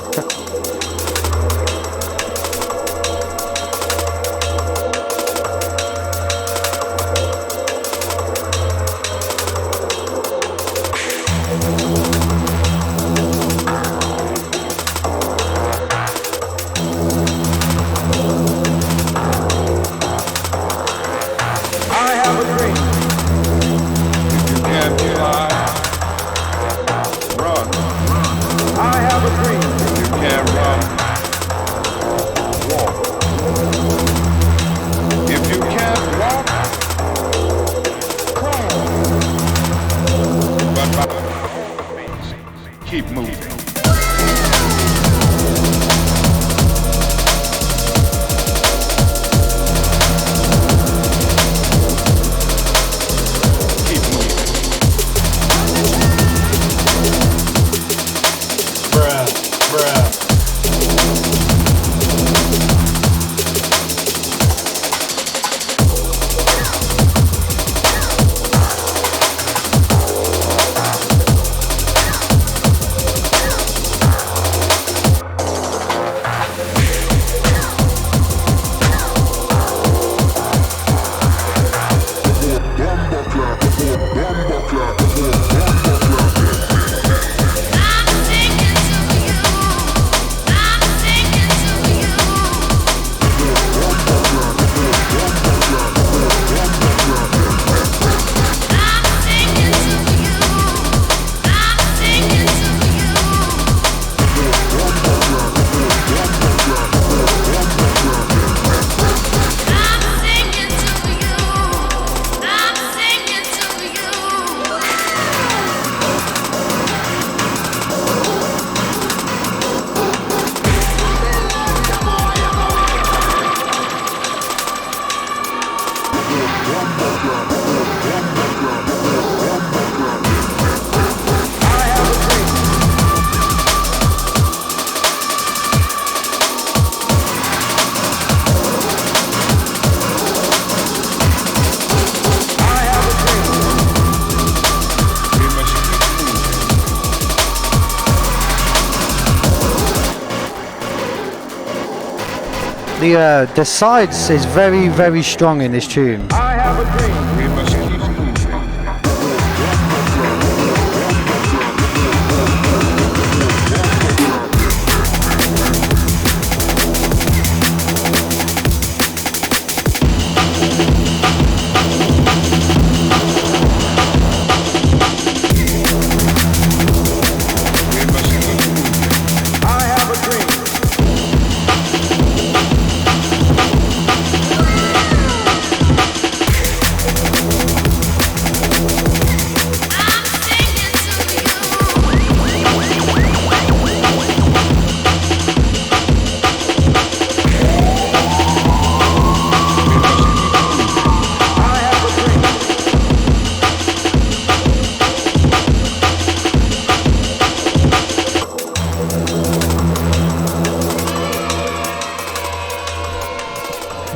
The sides is very, very strong in this tune.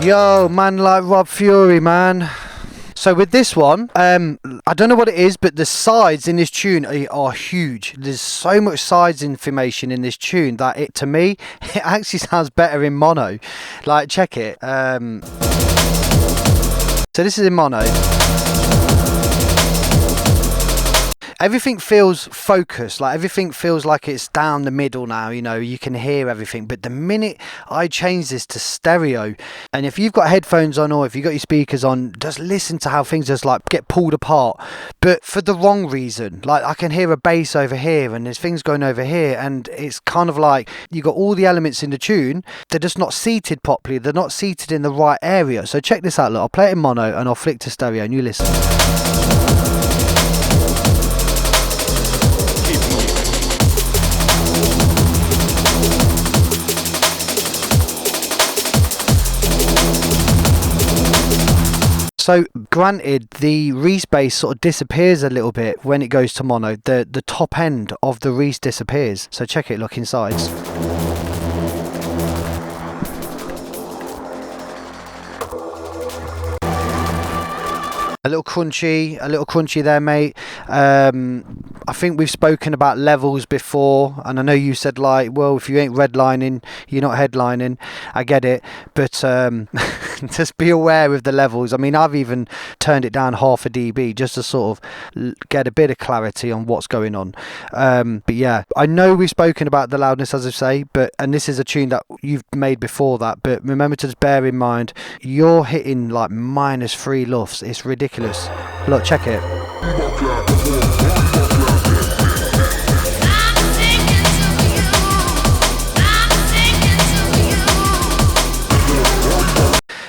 Yo, man like Rob Fury, man. So with this one, I don't know what it is, but the sides in this tune are huge. There's so much sides information in this tune that it, to me, it actually sounds better in mono. Like, check it. So this is in mono. Everything feels focused, like everything feels like it's down the middle now, you know, you can hear everything. But the minute I change this to stereo, and if you've got headphones on or if you've got your speakers on, just listen to how things just like get pulled apart, but for the wrong reason. Like I can hear a bass over here and there's things going over here, and it's kind of like you got all the elements in the tune, they're just not seated properly, they're not seated in the right area. So check this out, look, I'll play it in mono and I'll flick to stereo and you listen. So granted, the Reese bass sort of disappears a little bit when it goes to mono. The top end of the Reese disappears. So check it, look inside. A little crunchy there, mate. I think we've spoken about levels before, and I know you said like, well, if you ain't redlining, you're not headlining. I get it, but just be aware of the levels. I mean, I've even turned it down half a dB just to sort of get a bit of clarity on what's going on. But yeah, I know we've spoken about the loudness, as I say, and this is a tune that you've made before that, but remember to just bear in mind, you're hitting like -3 lufs. It's ridiculous. Look, check it.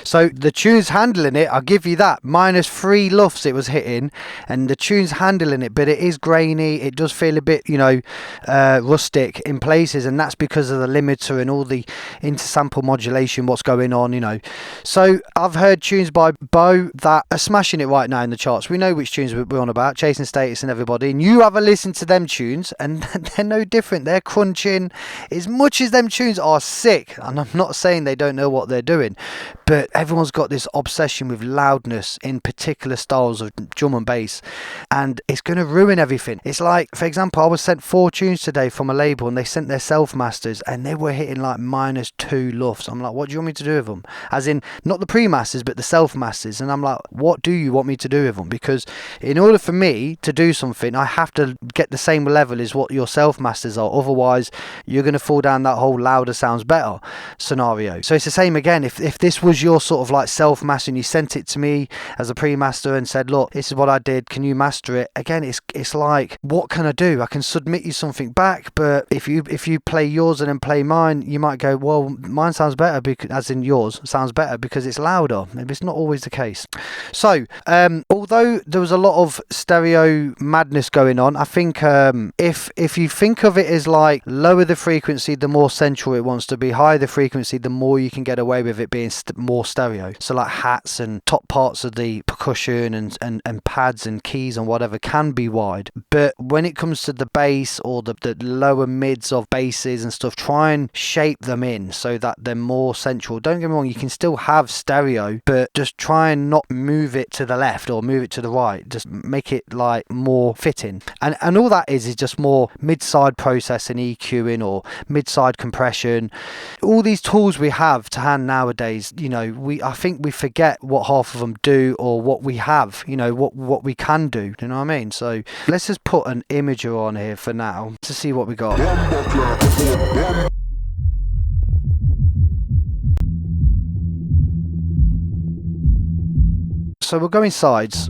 So the tune's handling it, I'll give you that. -3 lufs it was hitting, and the tune's handling it, but it is grainy. It does feel a bit, you know, rustic in places, and that's because of the limiter and all the intersample modulation, what's going on, you know. So I've heard tunes by Bo that are smashing it right now in the charts. We know which tunes we're on about, Chasing Status and everybody, and you have a listen to them tunes, and they're no different. They're crunching as much as them tunes are sick, and I'm not saying they don't know what they're doing, but everyone's got this obsession with loudness in particular styles of drum and bass, and it's going to ruin everything. It's like, for example, I was sent 4 tunes today from a label, and they sent their self masters, and they were hitting like -2 lufs. I'm like, what do you want me to do with them? As in, not the pre-masters, but the self masters. And I'm like, what do you want me to do with them? Because in order for me to do something, I have to get the same level as what your self masters are. Otherwise, you're going to fall down that whole louder sounds better scenario. So it's the same again. If this was your sort of like self-master and you sent it to me as a pre-master and said, look, this is what I did, can you master it? Again, it's like, what can I do? I can submit you something back, but if you play yours and then play mine, you might go, well, mine sounds better, because, as in yours sounds better because it's louder. Maybe it's not always the case. So although there was a lot of stereo madness going on, I think if you think of it as like lower the frequency, the more central it wants to be, higher the frequency, the more you can get away with it being more stereo. stereo. So like hats and top parts of the percussion and pads and keys and whatever can be wide. But when it comes to the bass or the lower mids of basses and stuff, try and shape them in so that they're more central. Don't get me wrong, you can still have stereo, but just try and not move it to the left or move it to the right. Just make it like more fitting. And all that is just more mid-side processing, EQing or mid-side compression. All these tools we have to hand nowadays, you know, I think we forget what half of them do or what we have, you know, what we can do. You know what I mean? So let's just put an imager on here for now to see what we got. So we'll go in sides.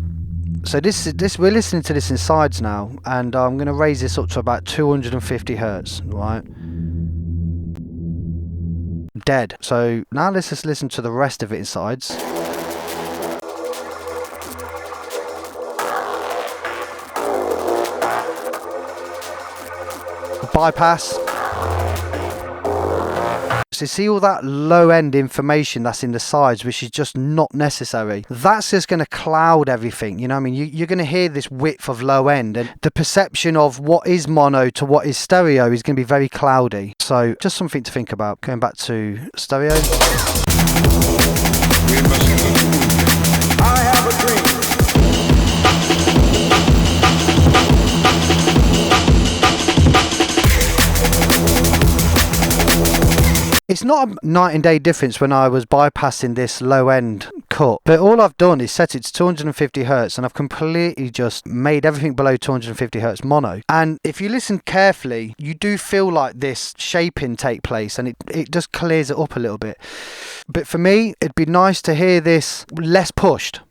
So this we're listening to this in sides now, and I'm going to raise this up to about 250 hertz, right? Dead. So now let's just listen to the rest of it in sides. Bypass. So see all that low end information that's in the sides, which is just not necessary. That's just going to cloud everything. You know what I mean? You're going to hear this width of low end, and the perception of what is mono to what is stereo is going to be very cloudy. So just something to think about. Going back to stereo. I have a dream. It's not a night and day difference when I was bypassing this low end cut, but all I've done is set it to 250 hertz, and I've completely just made everything below 250 hertz mono. And if you listen carefully, you do feel like this shaping take place, and it just clears it up a little bit. But for me, it'd be nice to hear this less pushed.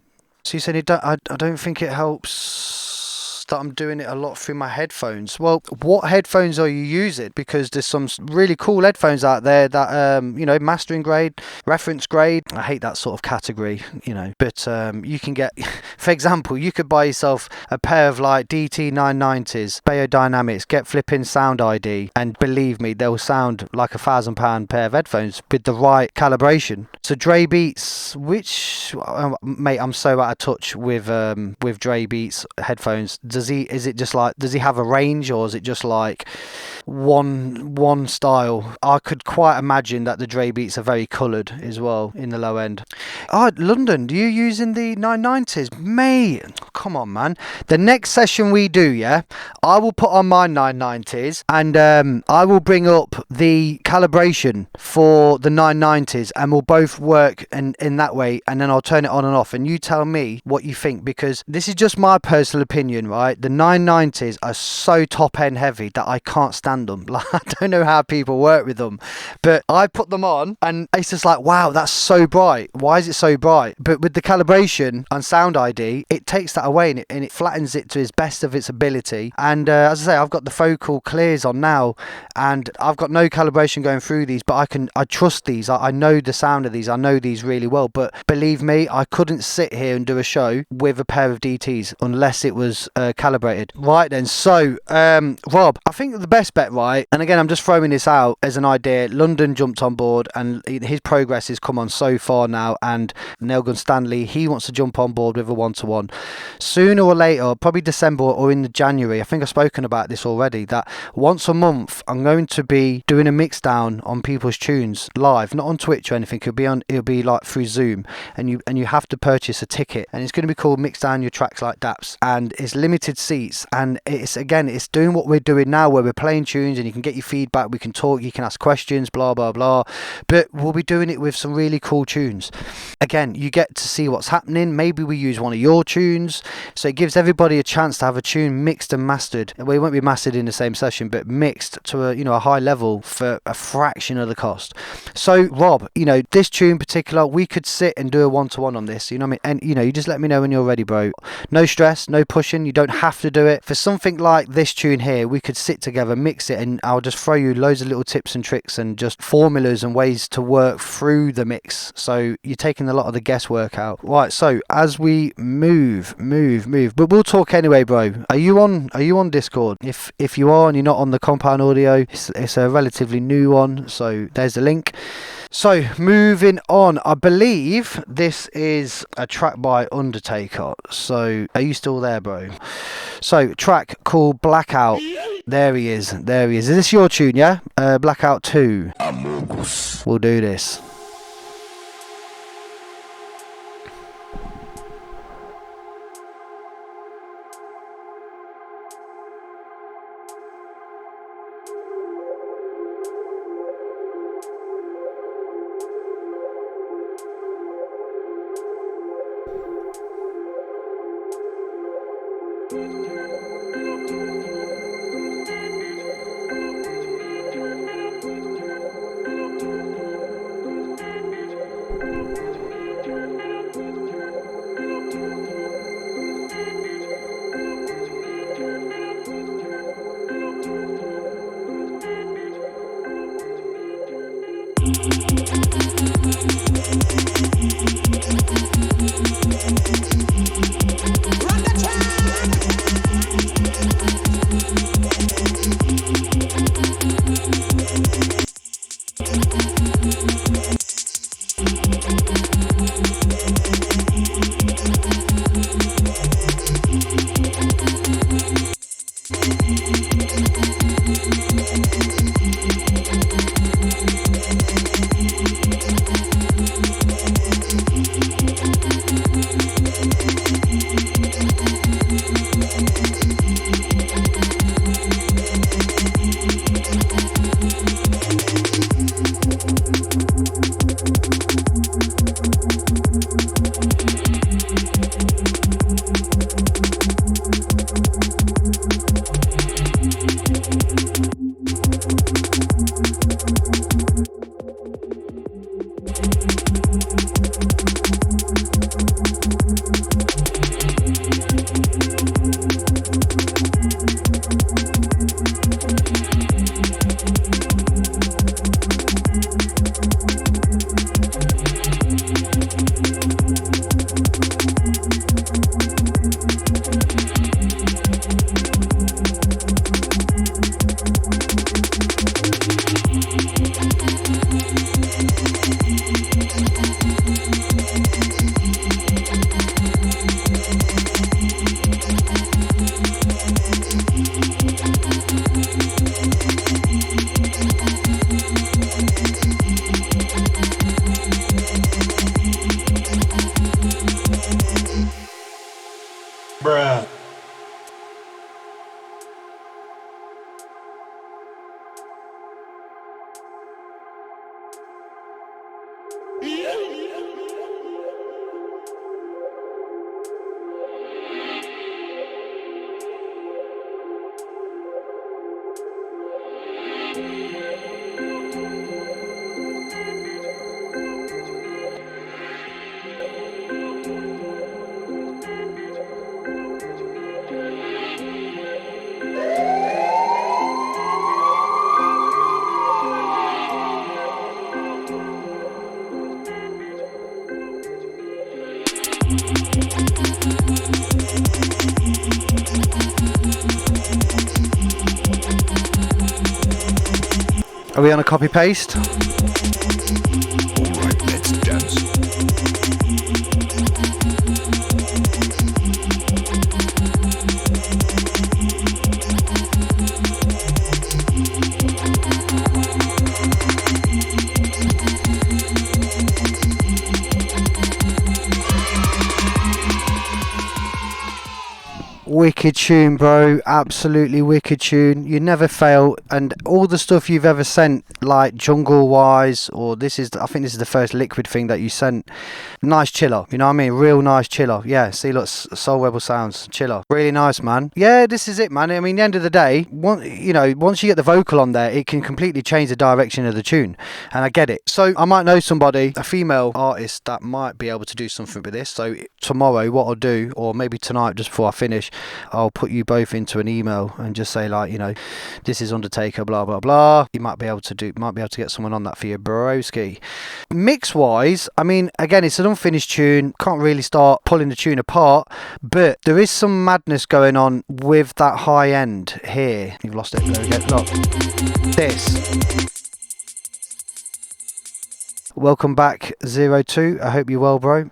So you said I don't think it helps that I'm doing it a lot through my headphones. Well, what headphones are you using? Because there's some really cool headphones out there that you know, mastering grade, reference grade. I hate that sort of category, you know, but you can get, for example, you could buy yourself a pair of like DT 990s Biodynamics, get flipping Sound ID, and believe me, they'll sound like £1,000 pair of headphones with the right calibration. So Dre Beats, which mate, I'm so out of touch with Dre Beats headphones. Does he have a range, or is it just like one style? I could quite imagine that the Dre Beats are very coloured as well in the low end. Oh, London, do you using the 990s? Mate, come on, man. The next session we do, yeah, I will put on my 990s, and I will bring up the calibration for the 990s, and we'll both work in that way, and then I'll turn it on and off, and you tell me what you think, because this is just my personal opinion, right? The 990s are so top end heavy that I can't stand them. Like, I don't know how people work with them, but I put them on and it's just like, wow, that's so bright. Why is it so bright? But with the calibration on Sound ID, it takes that away, and it flattens it to its best of its ability. And as I say, I've got the focal clears on now, and I've got no calibration going through these, but I trust these. I know the sound of these. I know these really well. But believe me, I couldn't sit here and do a show with a pair of DTs unless it was calibrated. Right then, so Rob, I think the best bet, right, and again I'm just throwing this out as an idea, London jumped on board and his progress has come on so far now, and Nelgun Stanley, he wants to jump on board with a one-to-one sooner or later, probably December or in January. I think I've spoken about this already, that once a month I'm going to be doing a mix down on people's tunes live, not on Twitch or anything. It'll be like through Zoom, and you have to purchase a ticket, and it's going to be called Mix Down Your Tracks Like Daps, and it's limited seats, and it's doing what we're doing now, where we're playing tunes and you can get your feedback, we can talk, you can ask questions, blah blah blah, but we'll be doing it with some really cool tunes. Again, you get to see what's happening. Maybe we use one of your tunes, so it gives everybody a chance to have a tune mixed and mastered. Well, it won't be mastered in the same session, but mixed to a high level for a fraction of the cost. So Rob, this tune in particular, we could sit and do a one-to-one on this, you know what I mean? And you just let me know when you're ready, bro. No stress, no pushing, you don't have to do it. For something like this tune here, we could sit together, mix it, and I'll just throw you loads of little tips and tricks and just formulas and ways to work through the mix, so you're taking a lot of the guesswork out. Right, so as we move, but we'll talk anyway, bro. Are you on Discord? If you are and you're not on the Compound Audio, it's a relatively new one, so there's the link. So moving on, I believe this is a track by Undertaker. So are you still there, bro? So track called Blackout. There he is. Is this your tune, yeah? Blackout 2. We'll do this. Bruh. Are we on a copy paste? Alright, let's dance. Wicked tune, bro. Absolutely wicked tune. You never fail. And all the stuff you've ever sent, like jungle wise, or I think this is the first liquid thing that you sent. Nice chiller. You know what I mean? Real nice chiller. Yeah, see, look, Soul Rebel Sounds. Chiller. Really nice, man. Yeah, this is it, man. I mean, the end of the day, once you get the vocal on there, it can completely change the direction of the tune. And I get it. So I might know somebody, a female artist, that might be able to do something with this. So tomorrow, what I'll do, or maybe tonight, just before I finish, I'll put you both into an email and just say, like, this is Undertaker, blah blah blah. You might be able to get someone on that for your broski. Mix wise, I mean, again, it's an unfinished tune. Can't really start pulling the tune apart, but there is some madness going on with that high end here. You've lost it. There we go. Look, this. Welcome back, 02. I hope you're well, bro.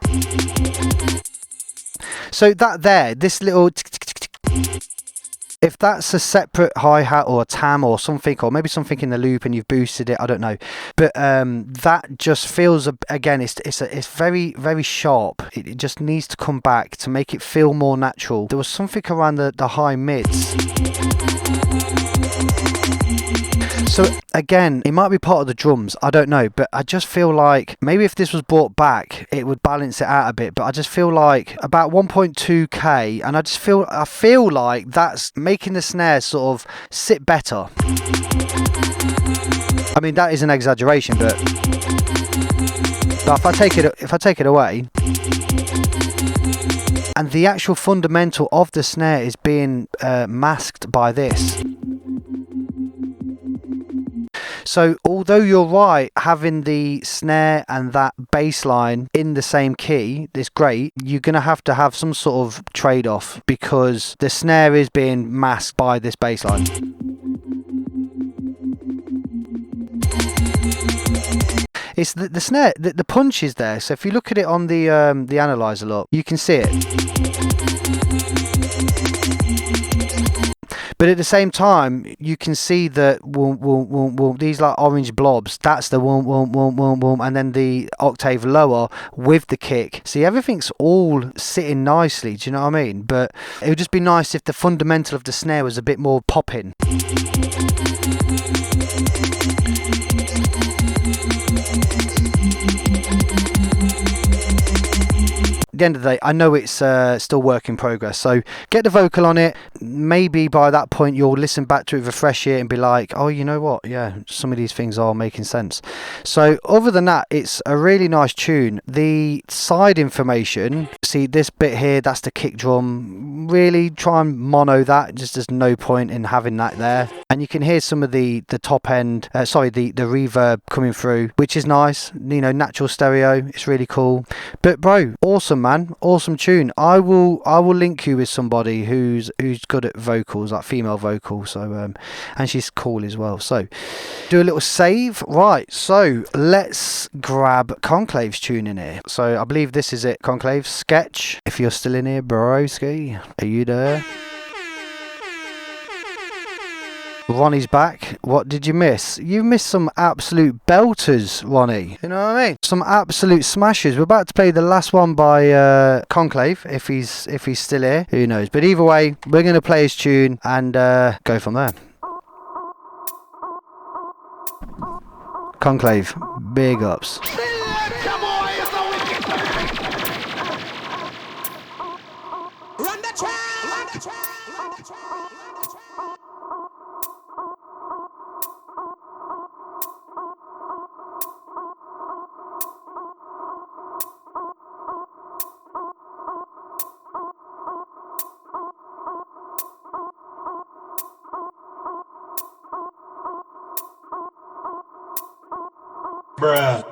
So that there, this little... If that's a separate hi-hat or a tam or something, or maybe something in the loop and you've boosted it, I don't know. But that just feels, again, it's very, very sharp. It just needs to come back to make it feel more natural. There was something around the high mids. So again, it might be part of the drums, I don't know, but I just feel like maybe if this was brought back, it would balance it out a bit. But I just feel like about 1.2k, and I feel like that's making the snare sort of sit better. I mean, that is an exaggeration, but if I take it away, and the actual fundamental of the snare is being masked by this. So although you're right, having the snare and that bass line in the same key is great, you're going to have some sort of trade-off because the snare is being masked by this bass line. It's the snare, the punch is there. So if you look at it on the analyzer, look, you can see it. But at the same time, you can see that these like orange blobs, that's the and then the octave lower with the kick. See, everything's all sitting nicely, do you know what I mean? But it would just be nice if the fundamental of the snare was a bit more popping. At the end of the day, I know it's still work in progress, so get the vocal on it. Maybe by that point you'll listen back to it, refresh it and be like, oh, you know what, yeah, some of these things are making sense. So other than that, it's a really nice tune. The side information, see this bit here, that's the kick drum. Really try and mono that, just there's no point in having that there. And you can hear some of the top end, the reverb coming through, which is nice, you know, natural stereo. It's really cool. But bro, awesome, man, awesome tune. I will link you with somebody who's good at vocals, like female vocals. So and she's cool as well. So do a little save. Right, so let's grab Conclave's tune in here. So I believe this is it, Conclave. Sketch. If you're still in here, broski, are you there? Ronnie's back. What did you miss? You missed some absolute belters, Ronnie. You know what I mean? Some absolute smashers. We're about to play the last one by Conclave, if he's still here. Who knows? But either way, we're going to play his tune and go from there. Conclave, big ups. Run the track! Run the track! Run the track! Bruh.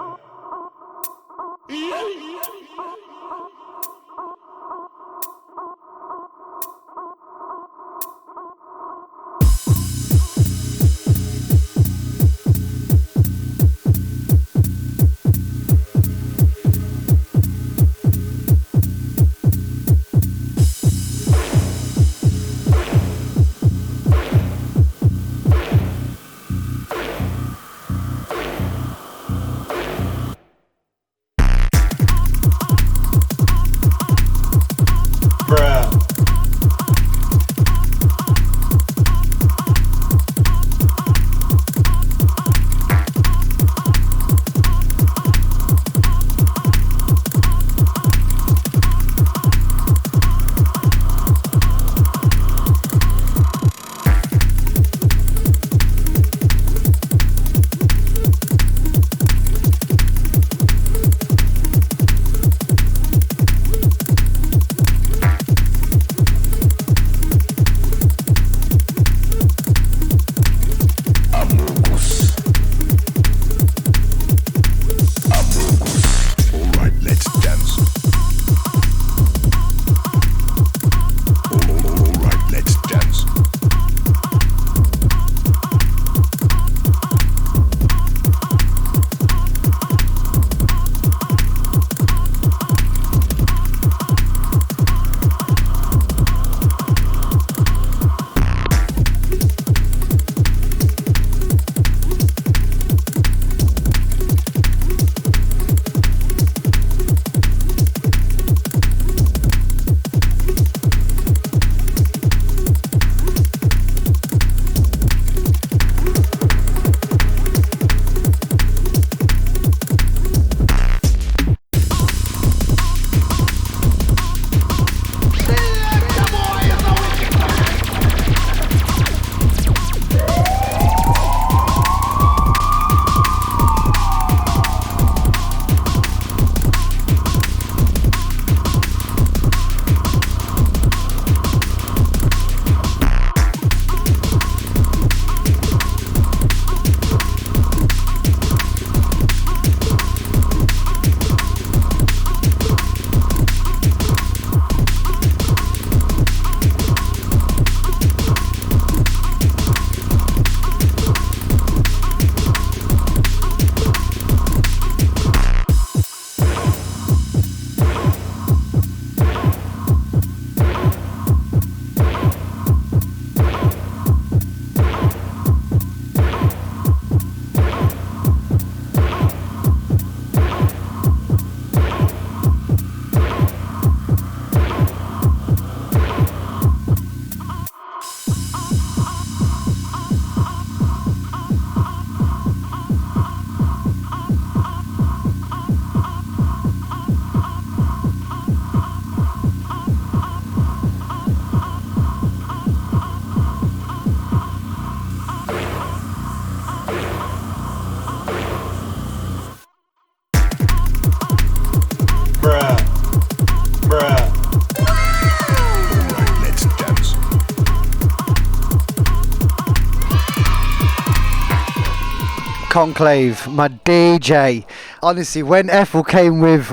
Conclave, my DJ. Honestly, when Ethel came with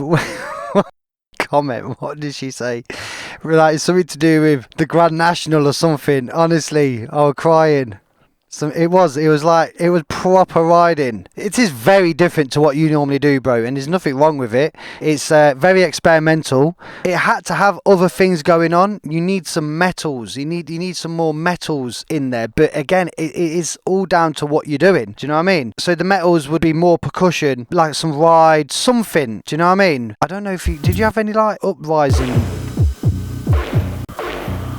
comment, what did she say? Like something to do with the Grand National or something. Honestly, I was crying. So it was proper riding. It is very different to what you normally do, bro, and there's nothing wrong with it. It's very experimental. It had to have other things going on. You need some metals. You need some more metals in there. But again, it is all down to what you're doing. Do you know what I mean? So the metals would be more percussion, like some ride, something. Do you know what I mean? I don't know if did you have any like uprising?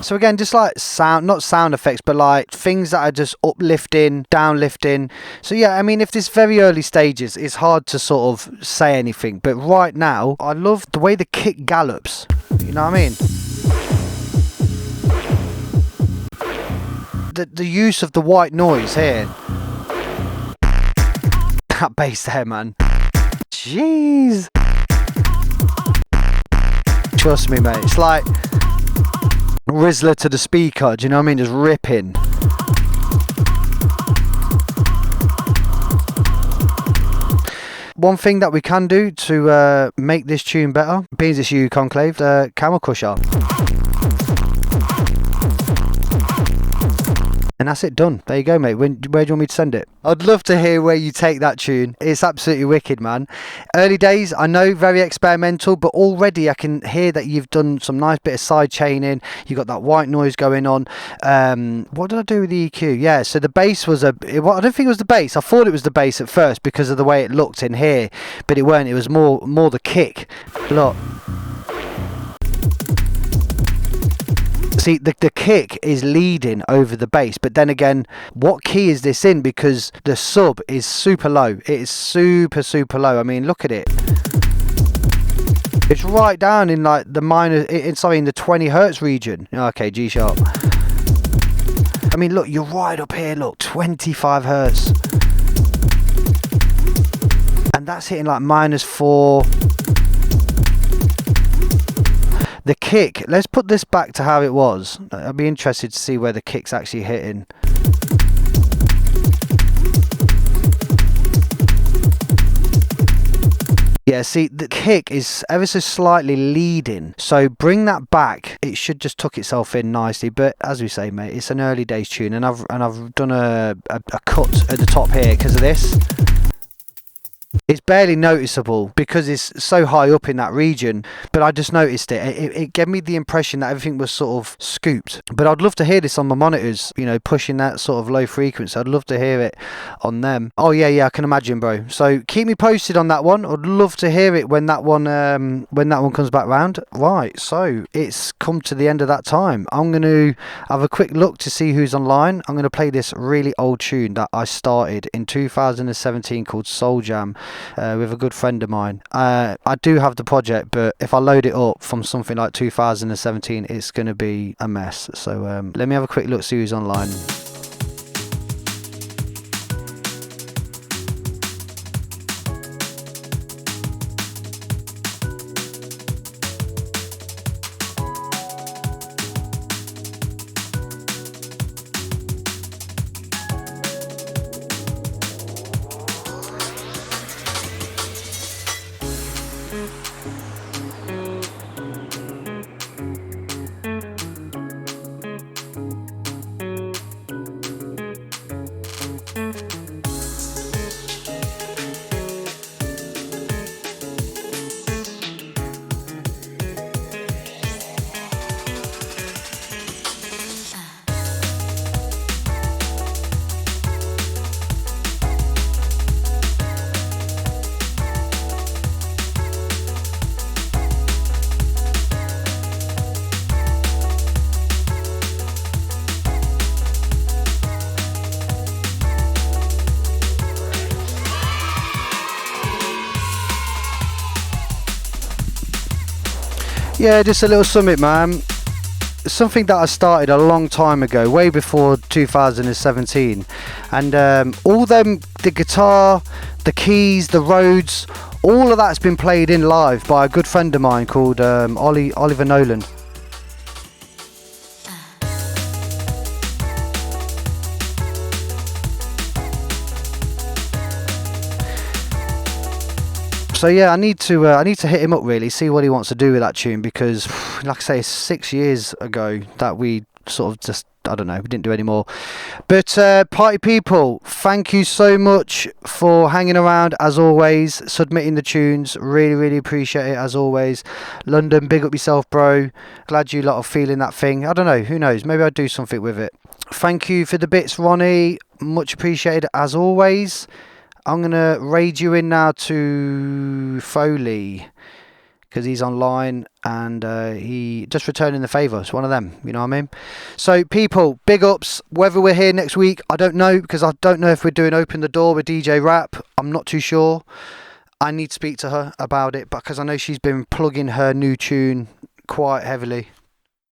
So again, just like sound, not sound effects, but like things that are just uplifting, downlifting. So yeah, I mean, if this very early stages, it's hard to sort of say anything. But right now, I love the way the kick gallops. You know what I mean? The use of the white noise here. That bass there, man. Jeez. Trust me, mate. It's like Rizzler to the speaker, do you know what I mean? Just ripping. One thing that we can do to make this tune better, being it's you, Conclave, the camel crusher. And that's it, done. There you go, mate. Where do you want me to send it? I'd love to hear where you take that tune. It's absolutely wicked, man. Early days, I know, very experimental, but already I can hear that you've done some nice bit of side chaining. You got that white noise going on. What did I do with the EQ? Yeah, so the bass was I don't think it was the bass. I thought it was the bass at first because of the way it looked in here, but it weren't. It was more the kick. Look. See, the kick is leading over the bass, but then again, what key is this in? Because the sub is super low. It is super, super low. I mean, look at it. It's right down in like the in the 20 hertz region. Okay, G sharp. I mean, look, you're right up here. Look, 25 hertz. And that's hitting like -4. The kick, let's put this back to how it was. I'd be interested to see where the kick's actually hitting. Yeah, see, the kick is ever so slightly leading. So bring that back. It should just tuck itself in nicely. But as we say, mate, it's an early days tune, and I've done a cut at the top here because of this. It's barely noticeable because it's so high up in that region, but I just noticed it. It gave me the impression that everything was sort of scooped. But I'd love to hear this on my monitors, you know, pushing that sort of low frequency. I'd love to hear it on them. Oh yeah, I can imagine, bro. So keep me posted on that one. I'd love to hear it when that one comes back round. Right, so it's come to the end of that time. I'm going to have a quick look to see who's online. I'm going to play this really old tune that I started in 2017 called Soul Jam. With a good friend of mine. I do have the project, but if I load it up from something like 2017, it's going to be a mess. So let me have a quick look, see who's online. Yeah, just a little summit, man. Something that I started a long time ago, way before 2017, and all them, the guitar, the keys, the Rhodes, all of that's been played in live by a good friend of mine called Oliver Nolan. So yeah, I need to hit him up really, see what he wants to do with that tune, because like I say, 6 years ago that we sort of just, I don't know, we didn't do any more. But party people, thank you so much for hanging around as always, submitting the tunes. Really appreciate it as always. London, big up yourself, bro. Glad you lot are feeling that thing. I don't know, who knows, maybe I'll do something with it. Thank you for the bits, Ronnie, much appreciated as always. I'm gonna raid you in now to Foley, because he's online and he just returning the favour. It's one of them, you know what I mean? So people, big ups. Whether we're here next week, I don't know, because I don't know if we're doing Open the Door with DJ Rap. I'm not too sure. I need to speak to her about it, because I know she's been plugging her new tune quite heavily.